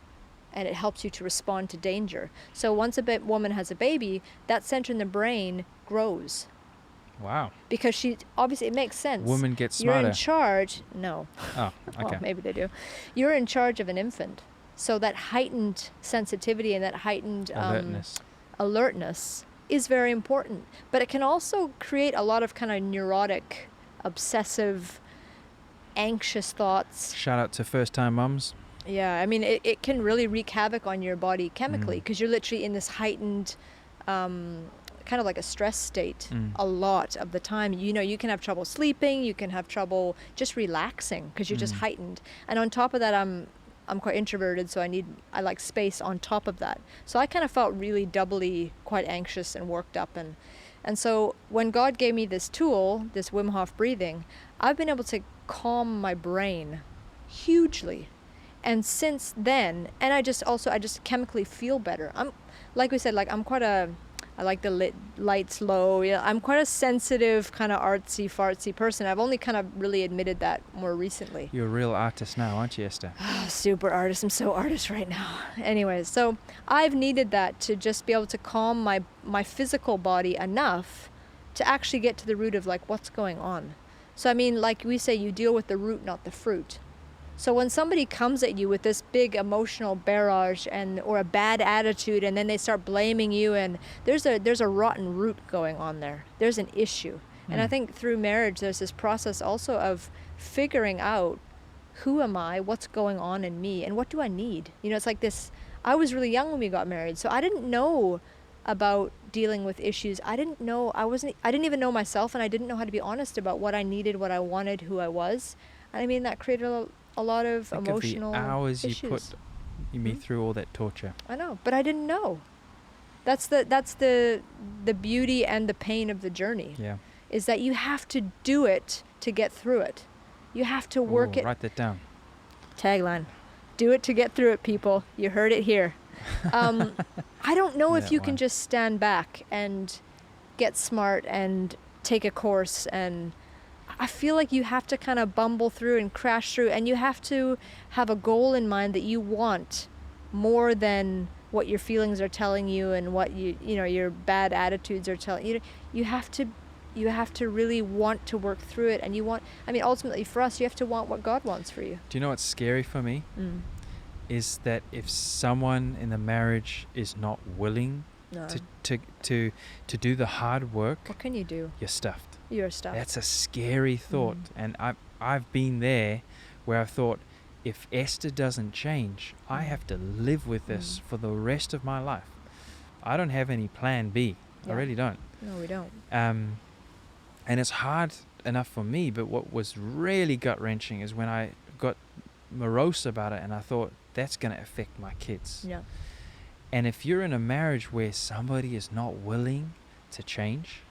and it helps you to respond to danger. So once a woman has a baby, that center in the brain grows. Wow. Because she, obviously it makes sense. Women get smarter. You're in charge. No. Oh, okay. Well, maybe they do. You're in charge of an infant. So that heightened sensitivity and that heightened alertness is very important. But it can also create a lot of kind of neurotic, obsessive, anxious thoughts. Shout out to first-time mums. Yeah, I mean, it can really wreak havoc on your body chemically because you're literally in this heightened, kind of like a stress state a lot of the time. You know, you can have trouble sleeping, you can have trouble just relaxing because you're just heightened. And on top of that, I'm quite introverted, so I like space on top of that. So I kind of felt really doubly quite anxious and worked up. And so when God gave me this tool, this Wim Hof breathing, I've been able to calm my brain hugely. And since then, and I just chemically feel better. I'm, like we said, like I like the lights low. Yeah, I'm quite a sensitive, kind of artsy fartsy person. I've only kind of really admitted that more recently. You're a real artist now, aren't you, Esther? Super artist. I'm so artist right now. Anyways, so I've needed that to just be able to calm my physical body enough to actually get to the root of like what's going on. So I mean, like we say, you deal with the root, not the fruit. So when somebody comes at you with this big emotional barrage or a bad attitude, and then they start blaming you, and there's a rotten root going on there. There's an issue. And I think through marriage, there's this process also of figuring out who am I, what's going on in me, and what do I need? You know, it's like this. I was really young when we got married, so I didn't know about dealing with issues. I didn't even know myself, and I didn't know how to be honest about what I needed, what I wanted, who I was. And I mean, that created a lot of emotional of the hours issues. You put me through all that torture. I know, but I didn't know. That's the beauty and the pain of the journey. Yeah. Is that you have to do it to get through it. You have to work it. Write that down. Tagline. Do it to get through it, people. You heard it here. I don't know if you can just stand back and get smart and take a course, and I feel like you have to kind of bumble through and crash through, and you have to have a goal in mind that you want more than what your feelings are telling you and what your bad attitudes are telling you. You have to really want to work through it, and ultimately for us, you have to want what God wants for you. Do you know what's scary for me? Is that if someone in the marriage is not willing to do the hard work, what can you do? You're stuffed. You're stuffed. That's a scary thought. And I've been there where I've thought, if Esther doesn't change, I have to live with this for the rest of my life. I don't have any plan B. I really don't. No, we don't. And it's hard enough for me, but what was really gut-wrenching is when I got morose about it, and I thought, that's going to affect my kids. Yeah. And if you're in a marriage where somebody is not willing to change,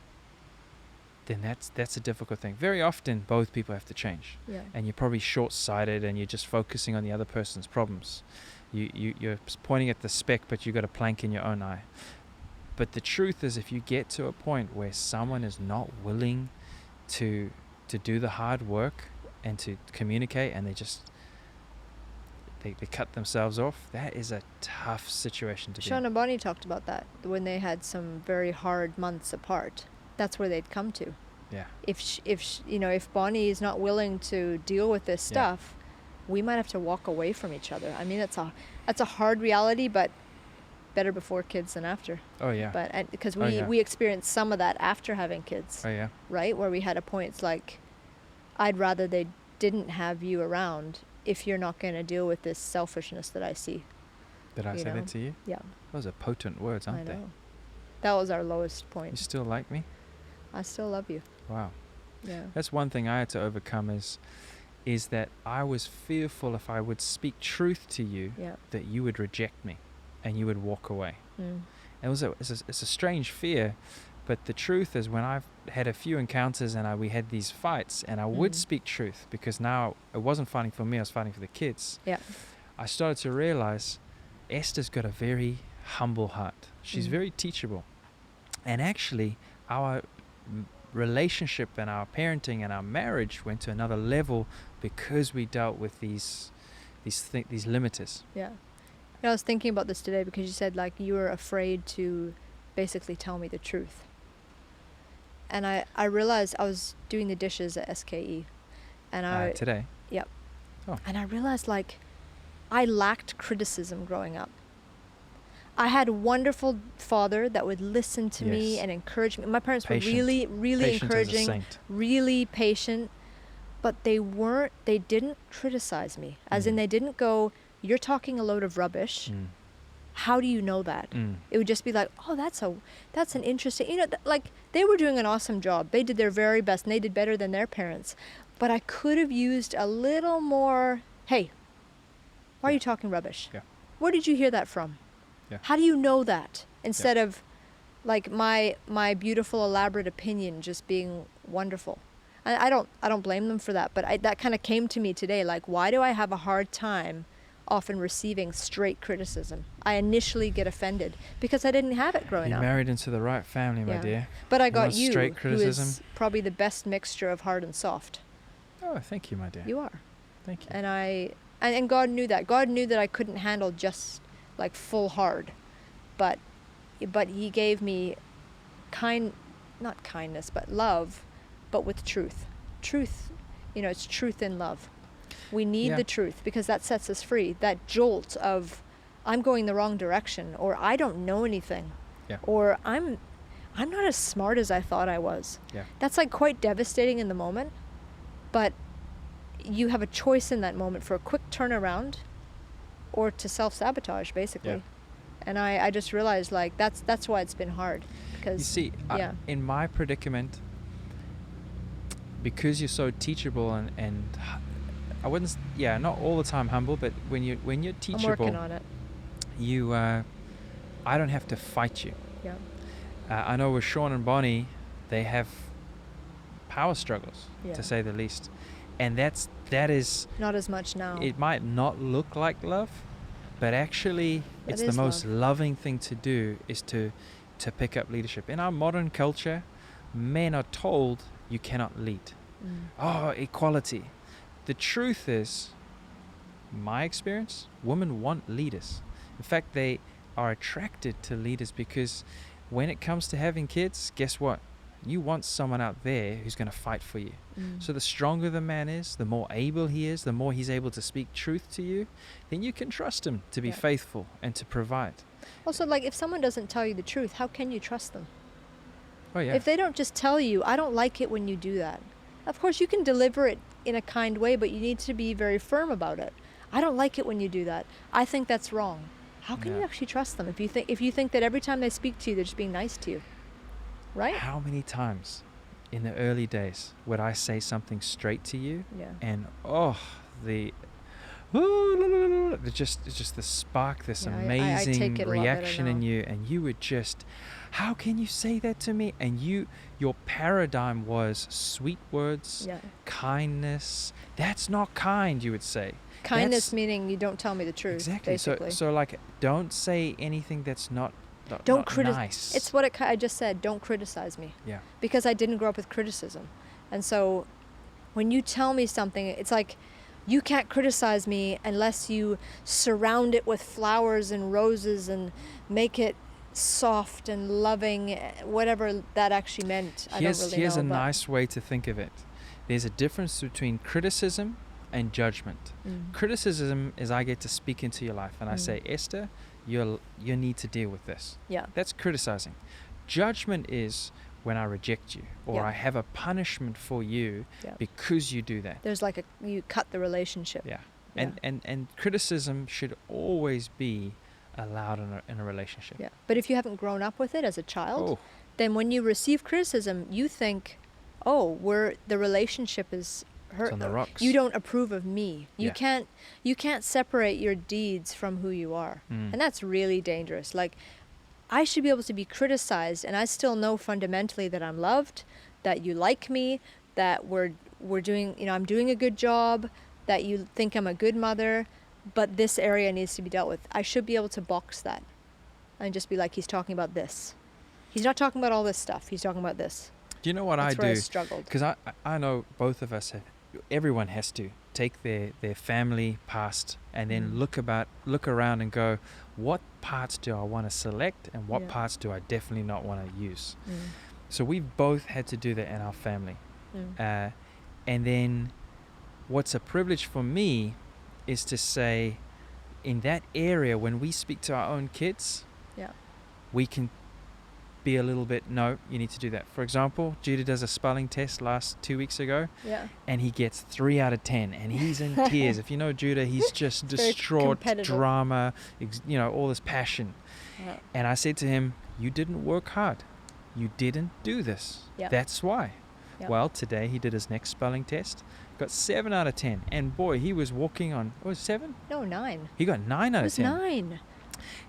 then that's a difficult thing. Very often, both people have to change. Yeah. And you're probably short-sighted, and you're just focusing on the other person's problems. You're pointing at the speck, but you've got a plank in your own eye. But the truth is, if you get to a point where someone is not willing to do the hard work and to communicate, and they cut themselves off, that is a tough situation to be in. Sean and Bonnie talked about that when they had some very hard months apart. That's where they'd come to. Yeah. If Bonnie is not willing to deal with this stuff, we might have to walk away from each other. I mean, that's a hard reality, but better before kids than after. Oh yeah. But because we experienced some of that after having kids. Oh yeah. Right, where we had a point. It's like, I'd rather they didn't have you around if you're not going to deal with this selfishness that I see. Did I say that to you? Yeah. Those are potent words, aren't they? That was our lowest point. You still like me? I still love you. Wow. Yeah. That's one thing I had to overcome is that I was fearful if I would speak truth to you, that you would reject me and you would walk away. It's a strange fear, but the truth is, when I've had a few encounters and we had these fights, and I would speak truth, because now it wasn't fighting for me, I was fighting for the kids. Yeah. I started to realize Esther's got a very humble heart. She's very teachable. And actually, our relationship and our parenting and our marriage went to another level because we dealt with these limiters. Yeah. know, I was thinking about this today because you said like you were afraid to basically tell me the truth. And I realized I was doing the dishes at SKE. And Today? Yep. Oh. And I realized like I lacked criticism growing up. I had a wonderful father that would listen to me and encourage me. My parents were really, really Patient encouraging, as a saint. really patient, but they didn't criticize me. As in they didn't go, you're talking a load of rubbish. How do you know that? It would just be like, oh, that's an interesting, you know, like they were doing an awesome job. They did their very best and they did better than their parents. But I could have used a little more, hey, why are you talking rubbish? Yeah. Where did you hear that from? Yeah. How do you know that? Instead of like my beautiful elaborate opinion just being wonderful. And I don't blame them for that, but that kind of came to me today, like why do I have a hard time often receiving straight criticism? I initially get offended because I didn't have it growing You're up. married into the right family, my dear. But I You got want you, straight who is criticism? probably the best mixture of hard and soft. Oh, thank you, my dear. You are. Thank you. And God knew that. God knew that I couldn't handle just like full hard, but He gave me not kindness, but love, but with truth. Truth, you know, it's truth in love. We need the truth because that sets us free. That jolt of, I'm going the wrong direction, or I don't know anything, or I'm not as smart as I thought I was. Yeah. That's like quite devastating in the moment, but you have a choice in that moment for a quick turnaround or to self-sabotage, basically. Yeah. And I just realized, like, that's why it's been hard. Because, you see, in my predicament, because you're so teachable and I wouldn't, not all the time humble, but when you're teachable, I'm working on it. You, I don't have to fight you. Yeah. I know with Sean and Bonnie, they have power struggles, to say the least. And that is not as much now. It might not look like love, but actually it's the most loving thing to do is to pick up leadership. In our modern culture, men are told you cannot lead. Oh, equality. The truth is, my experience, women want leaders. In fact, they are attracted to leaders because when it comes to having kids, guess what? You want someone out there who's going to fight for you. So the stronger the man is, the more able he is, the more he's able to speak truth to you, then you can trust him to be faithful and to provide. Also, like, if someone doesn't tell you the truth, how can you trust them? Oh, yeah. If they don't just tell you, I don't like it when you do that. Of course, you can deliver it in a kind way, but you need to be very firm about it. I don't like it when you do that. I think that's wrong. How can you actually trust them if you think that every time they speak to you, they're just being nice to you? Right? How many times in the early days would I say something straight to you? Yeah. And it's just the spark, this amazing I take it reaction a lot in you, and you would just, how can you say that to me? And your paradigm was sweet words, kindness. That's not kind, you would say. Kindness meaning you don't tell me the truth. Exactly. Basically. So like, don't say anything that's not nice. It's what I just said. Don't criticize me. Yeah. Because I didn't grow up with criticism, and so when you tell me something, it's like you can't criticize me unless you surround it with flowers and roses and make it soft and loving, whatever that actually meant. I don't really know. Here's a nice way to think of it. There's a difference between criticism and judgment. Criticism is I get to speak into your life and I say, Esther, you need to deal with this. Yeah. That's criticizing. Judgment is when I reject you or I have a punishment for you because you do that. There's like you cut the relationship. Yeah. And criticism should always be allowed in a relationship. Yeah. But if you haven't grown up with it as a child, then when you receive criticism, you think, the relationship is hurt. It's on the rocks. You don't approve of me. You can't separate your deeds from who you are. And that's really dangerous. Like, I should be able to be criticized and I still know fundamentally that I'm loved, that you like me, that we're doing, I'm doing a good job, that you think I'm a good mother, but this area needs to be dealt with. I should be able to box that and just be like, he's talking about this. He's not talking about all this stuff. He's talking about this. Do you know what That's I where do? I struggled. Because I know both of us everyone has to take their family past and then look around and go, what parts do I want to select and what parts do I definitely not want to use? So we've both had to do that in our family. And then what's a privilege for me is to say, in that area, when we speak to our own kids, we can be a little bit, no, you need to do that. For example, Judah does a spelling test last 2 weeks ago, and he gets 3 out of 10, and he's in tears. If you know Judah, he's just distraught, drama, all this passion. And I said to him, you didn't work hard. You didn't do this. That's why. Well, today he did his next spelling test, got 7 out of 10, and boy, he was walking on, 7? No, 9. He got 9 out of 10. It was 9.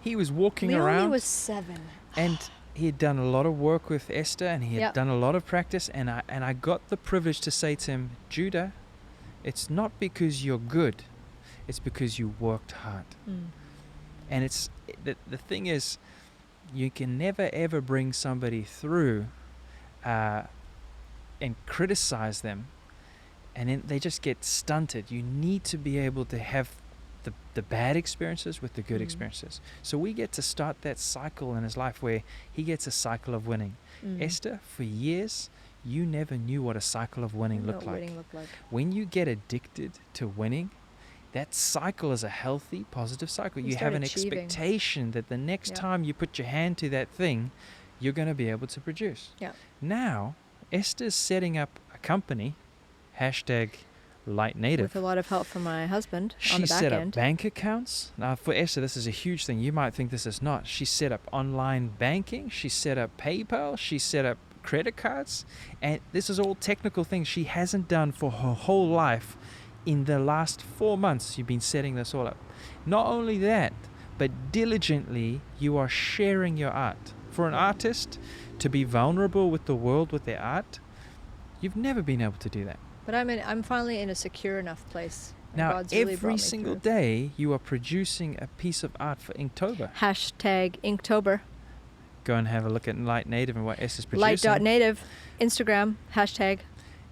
He was walking Leonie around. was 7. And he had done a lot of work with Esther, and he had done a lot of practice, and I got the privilege to say to him, Judah, it's not because you're good, it's because you worked hard. And it's the thing is, you can never ever bring somebody through and criticize them, and then they just get stunted. You need to be able to have the bad experiences with the good experiences. So we get to start that cycle in his life where he gets a cycle of winning. Esther, for years, you never knew what a cycle of winning looked like. When you get addicted to winning, that cycle is a healthy, positive cycle. You have an expectation that the next time you put your hand to that thing, you're going to be able to produce. Now, Esther's setting up a company, #Light Native. With a lot of help from my husband she on the back set end. up bank accounts. Now, for Esther, this is a huge thing. You might think this is not. She set up online banking. She set up PayPal. She set up credit cards. And this is all technical things she hasn't done for her whole life. In the last 4 months, you've been setting this all up. Not only that, but diligently, you are sharing your art. For an artist to be vulnerable with the world with their art, you've never been able to do that. But I'm finally in a secure enough place. Now, God's really every single day, you are producing a piece of art for Inktober. #Inktober. Go and have a look at Light Native and what Esther's producing. Light.native. Instagram. #.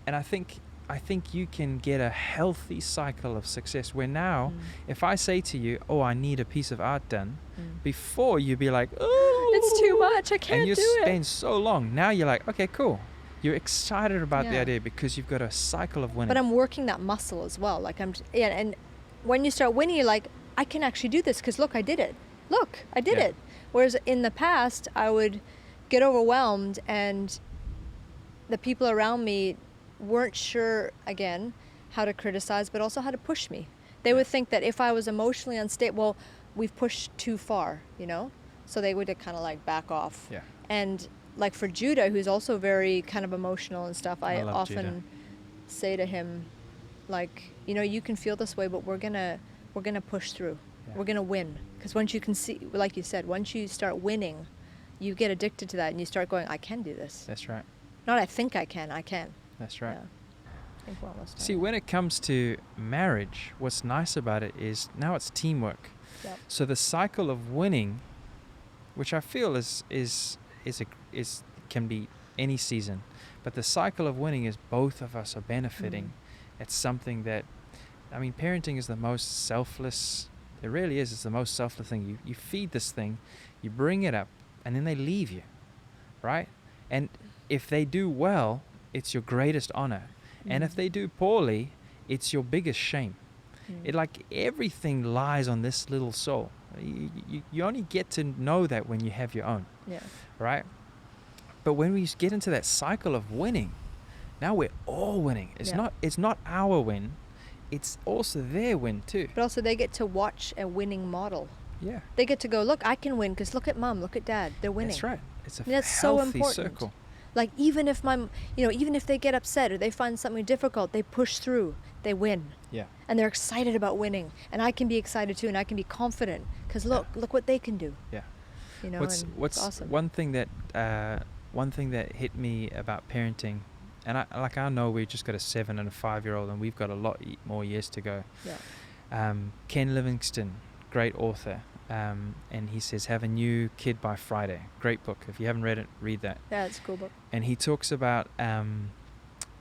And I think you can get a healthy cycle of success where now, if I say to you, I need a piece of art done, before you'd be like, it's too much, I can't do it. And you spend so long. Now you're like, okay, cool. You're excited about the idea because you've got a cycle of winning. But I'm working that muscle as well. And when you start winning, you're like, I can actually do this because look, I did it. Look, I did it. Whereas in the past, I would get overwhelmed and the people around me weren't sure, again, how to criticize, but also how to push me. They would think that if I was emotionally unstable, we've pushed too far, So they would kind of like back off. Yeah. And like for Judah, who's also very kind of emotional and stuff, I often Judah. say to him, like, you can feel this way, but we're gonna push through. Yeah. We're gonna win. Because once you can see, like you said, once you start winning, you get addicted to that and you start going, I can do this. That's right. Not I think I can. That's right. Yeah. I think we're almost done. See, when it comes to marriage, what's nice about it is now it's teamwork. Yep. So the cycle of winning, which I feel can be any season, but the cycle of winning is both of us are benefiting. It's something that, parenting is the most selfless. It really is. It's the most selfless thing. You feed this thing, you bring it up, and then they leave you, right? And if they do well, it's your greatest honor. And if they do poorly, it's your biggest shame. It everything lies on this little soul. You only get to know that when you have your own. Yeah. Right? But when we get into that cycle of winning, now we're all winning. It's not our win. It's also their win too. But also they get to watch a winning model. Yeah. They get to go, look, I can win because look at mom, look at dad, they're winning. That's right. It's a that's healthy so important. circle. Like even if even if they get upset or they find something difficult, they push through, they win. Yeah. And they're excited about winning, and I can be excited too, and I can be confident because look what they can do. Yeah. What's awesome. One thing that hit me about parenting, and I know we just got a 7 and a 5-year-old, and we've got a lot more years to go. Yeah. Ken Livingston, great author. And he says, have a new kid by Friday. Great book. If you haven't read it, read that. Yeah, it's a cool book. And he talks about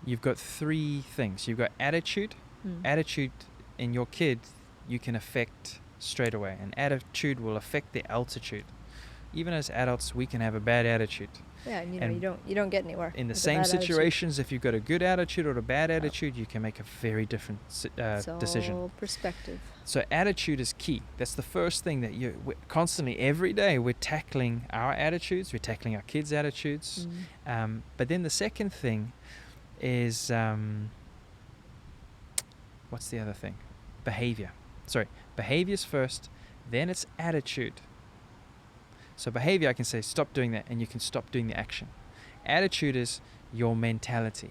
you've got three things. You've got attitude. Attitude in your kid you can affect straight away, and attitude will affect the altitude. Even as adults, we can have a bad attitude. Yeah, and you don't get anywhere. In the same situations, if you've got a good attitude or a bad attitude, you can make a very different decision. All perspective. So attitude is key. That's the first thing that we're constantly, every day, we're tackling our attitudes, we're tackling our kids' attitudes. But then the second thing is, what's the other thing? Behavior. Behavior's first, then it's attitude. So behavior, I can say, stop doing that, and you can stop doing the action. Attitude is your mentality,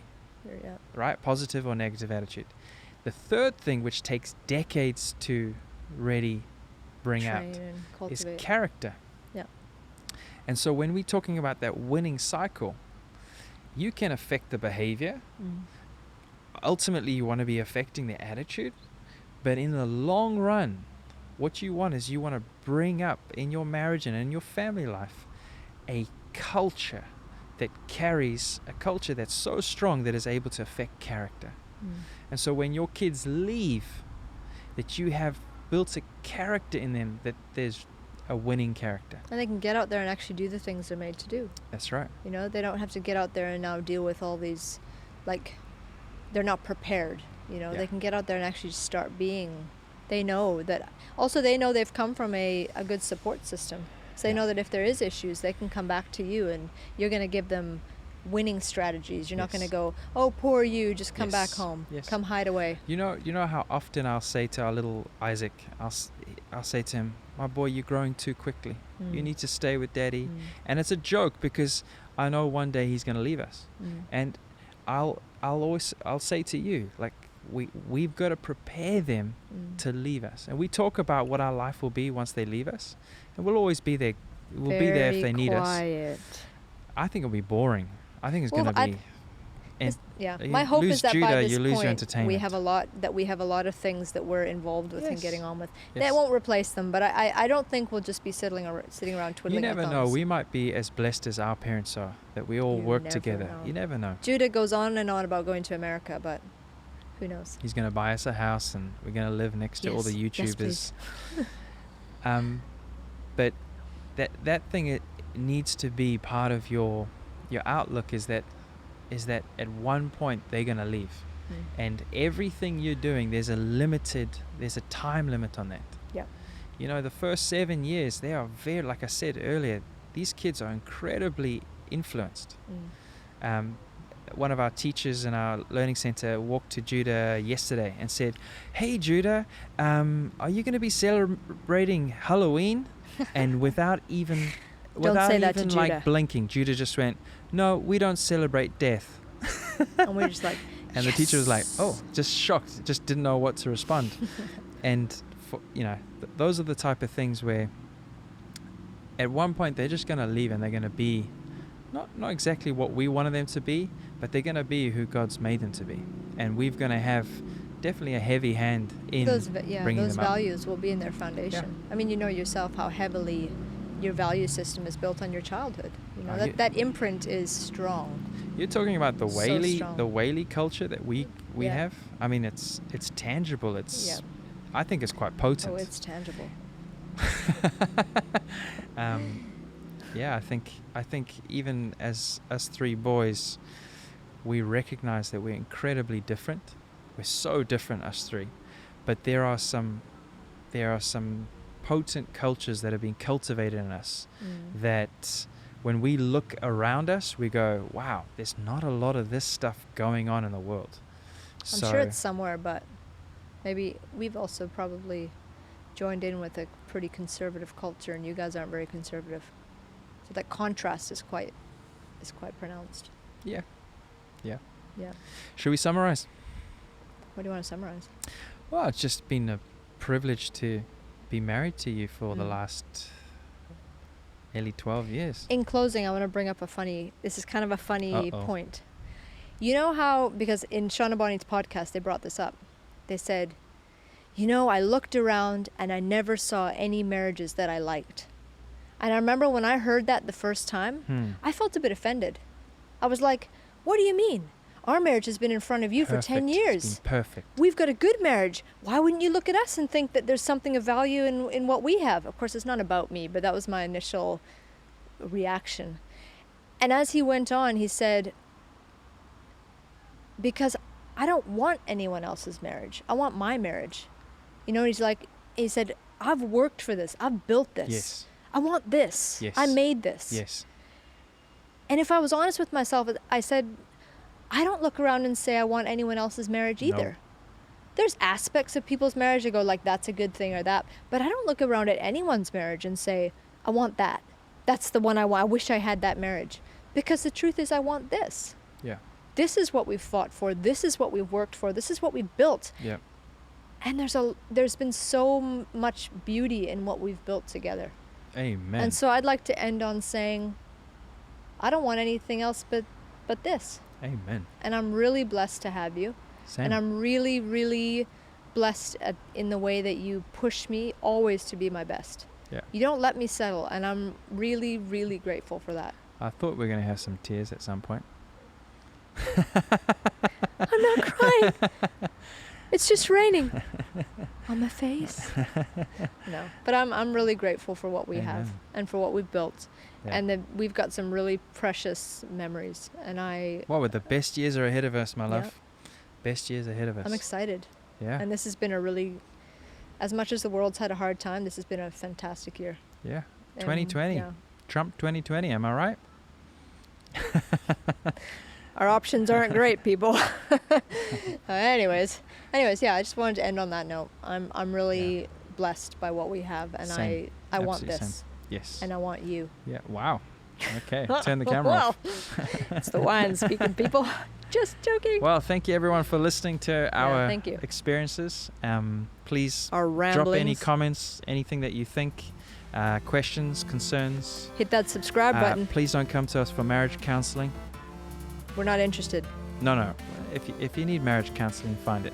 right? Positive or negative attitude. The third thing, which takes decades to really bring out, is character. Yeah. And so when we're talking about that winning cycle, you can affect the behavior. Ultimately, you want to be affecting the attitude. But in the long run, what you want is you want to bring up in your marriage and in your family life a culture that carries, a culture that's so strong that is able to affect character. And so when your kids leave, that you have built a character in them, that there's a winning character. And they can get out there and actually do the things they're made to do. That's right. You know, they don't have to get out there and now deal with all these, like, they're not prepared. You know, they can get out there and actually start being. They know that. Also, they know they've come from a good support system. So they know that if there is issues, they can come back to you, and you're going to give them winning strategies. You're not going to go, oh, poor you, just come back home. Come hide away. You know how often I'll say to our little Isaac, I'll say to him, my boy, you're growing too quickly. You need to stay with daddy. And it's a joke because I know one day he's going to leave us. And I'll say to you, like, we've got to prepare them to leave us. And we talk about what our life will be once they leave us. And we'll always be there. We'll be there if they need us. I think it'll be boring. I think it's going to be... My hope is that by this you lose point, your entertainment. we have a lot of things that we're involved with and getting on with. That won't replace them, but I don't think we'll just be sitting around twiddling our thumbs. You never know. We might be as blessed as our parents are, that we all work together. You never know. Judah goes on and on about going to America, but who knows? He's going to buy us a house, and we're going to live next to all the YouTubers. But that thing, it needs to be part of your outlook, is that at one point they're going to leave. And everything you're doing, there's a time limit on that. Yeah. You know, the first 7 years, they are very, like I said earlier, these kids are incredibly influenced. One of our teachers in our learning center walked to Judah yesterday and said, hey Judah, are you going to be celebrating Halloween? And without even like blinking, Judah just went, no, we don't celebrate death. And we're just like, and the teacher was like, oh, just shocked, just didn't know what to respond. And those are the type of things where at one point they're just going to leave, and they're going to be not exactly what we wanted them to be, but they're going to be who God's made them to be. And we're going to have definitely a heavy hand in bringing those them up. values will be in their foundation. I mean, you know yourself how heavily your value system is built on your childhood. You know, that imprint is strong. You're talking about the Whaley culture that we have. I mean, it's tangible. I think it's quite potent. Oh, it's tangible. I think even as us three boys, we recognize that we're incredibly different. We're so different, us three. But there are some potent cultures that have been cultivated in us that when we look around us, we go, wow, there's not a lot of this stuff going on in the world. I'm sure it's somewhere, but maybe we've also probably joined in with a pretty conservative culture, and you guys aren't very conservative. So that contrast is quite pronounced. Yeah. Should we summarize? What do you want to summarize? Well, it's just been a privilege to be married to you for the last nearly 12 years. In closing, I want to bring up this is kind of a funny point. You know how, because in Sean and Bonnie's podcast, they brought this up. They said, I looked around and I never saw any marriages that I liked. And I remember when I heard that the first time, I felt a bit offended. I was like, what do you mean? Our marriage has been in front of you for 10 years. It's been perfect. We've got a good marriage. Why wouldn't you look at us and think that there's something of value in what we have? Of course, it's not about me, but that was my initial reaction. And as he went on, he said, because I don't want anyone else's marriage. I want my marriage. You know, he said, I've worked for this. I've built this. Yes. I want this. Yes. I made this. Yes. And if I was honest with myself, I said, I don't look around and say I want anyone else's marriage either. No. There's aspects of people's marriage that go like, that's a good thing or that. But I don't look around at anyone's marriage and say, I want that. That's the one I want. I wish I had that marriage. Because the truth is, I want this. Yeah. This is what we've fought for. This is what we've worked for. This is what we've built. Yeah. And there's been so much beauty in what we've built together. Amen. And so I'd like to end on saying, I don't want anything else but this. Amen. And I'm really blessed to have you. Same. And I'm really, really blessed in the way that you push me always to be my best. Yeah. You don't let me settle, and I'm really, really grateful for that. I thought we were going to have some tears at some point. I'm not crying. It's just raining on my face. No, but I'm really grateful for what we have Amen. and for what we've built. Yeah. And that we've got some really precious memories. And Well, the best years are ahead of us, my love. Yeah. Best years ahead of us. I'm excited. Yeah. And this has been a really, as much as the world's had a hard time, this has been a fantastic year. Yeah. And, 2020. yeah. Trump 2020, am I right? Our options aren't great, people. Anyways, yeah, I just wanted to end on that note. I'm really blessed by what we have, and Same. I want Absolutely this. same. Yes. And I want you. Yeah. Wow. Okay. Turn the camera off. It's the wine speaking, people. Just joking. Well, thank you everyone for listening to our thank you. experiences. Please Our ramblings. drop any comments, anything that you think, questions, concerns. Hit that subscribe button. Please don't come to us for marriage counseling. We're not interested. No. If you need marriage counseling, find it.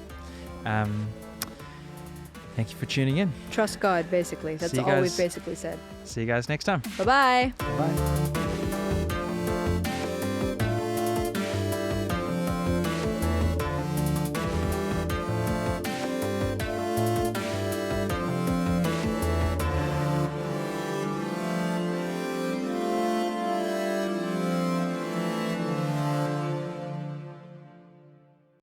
Thank you for tuning in. Trust God, basically. That's See you all we've guys. basically said. See you guys next time. Bye-bye. Bye.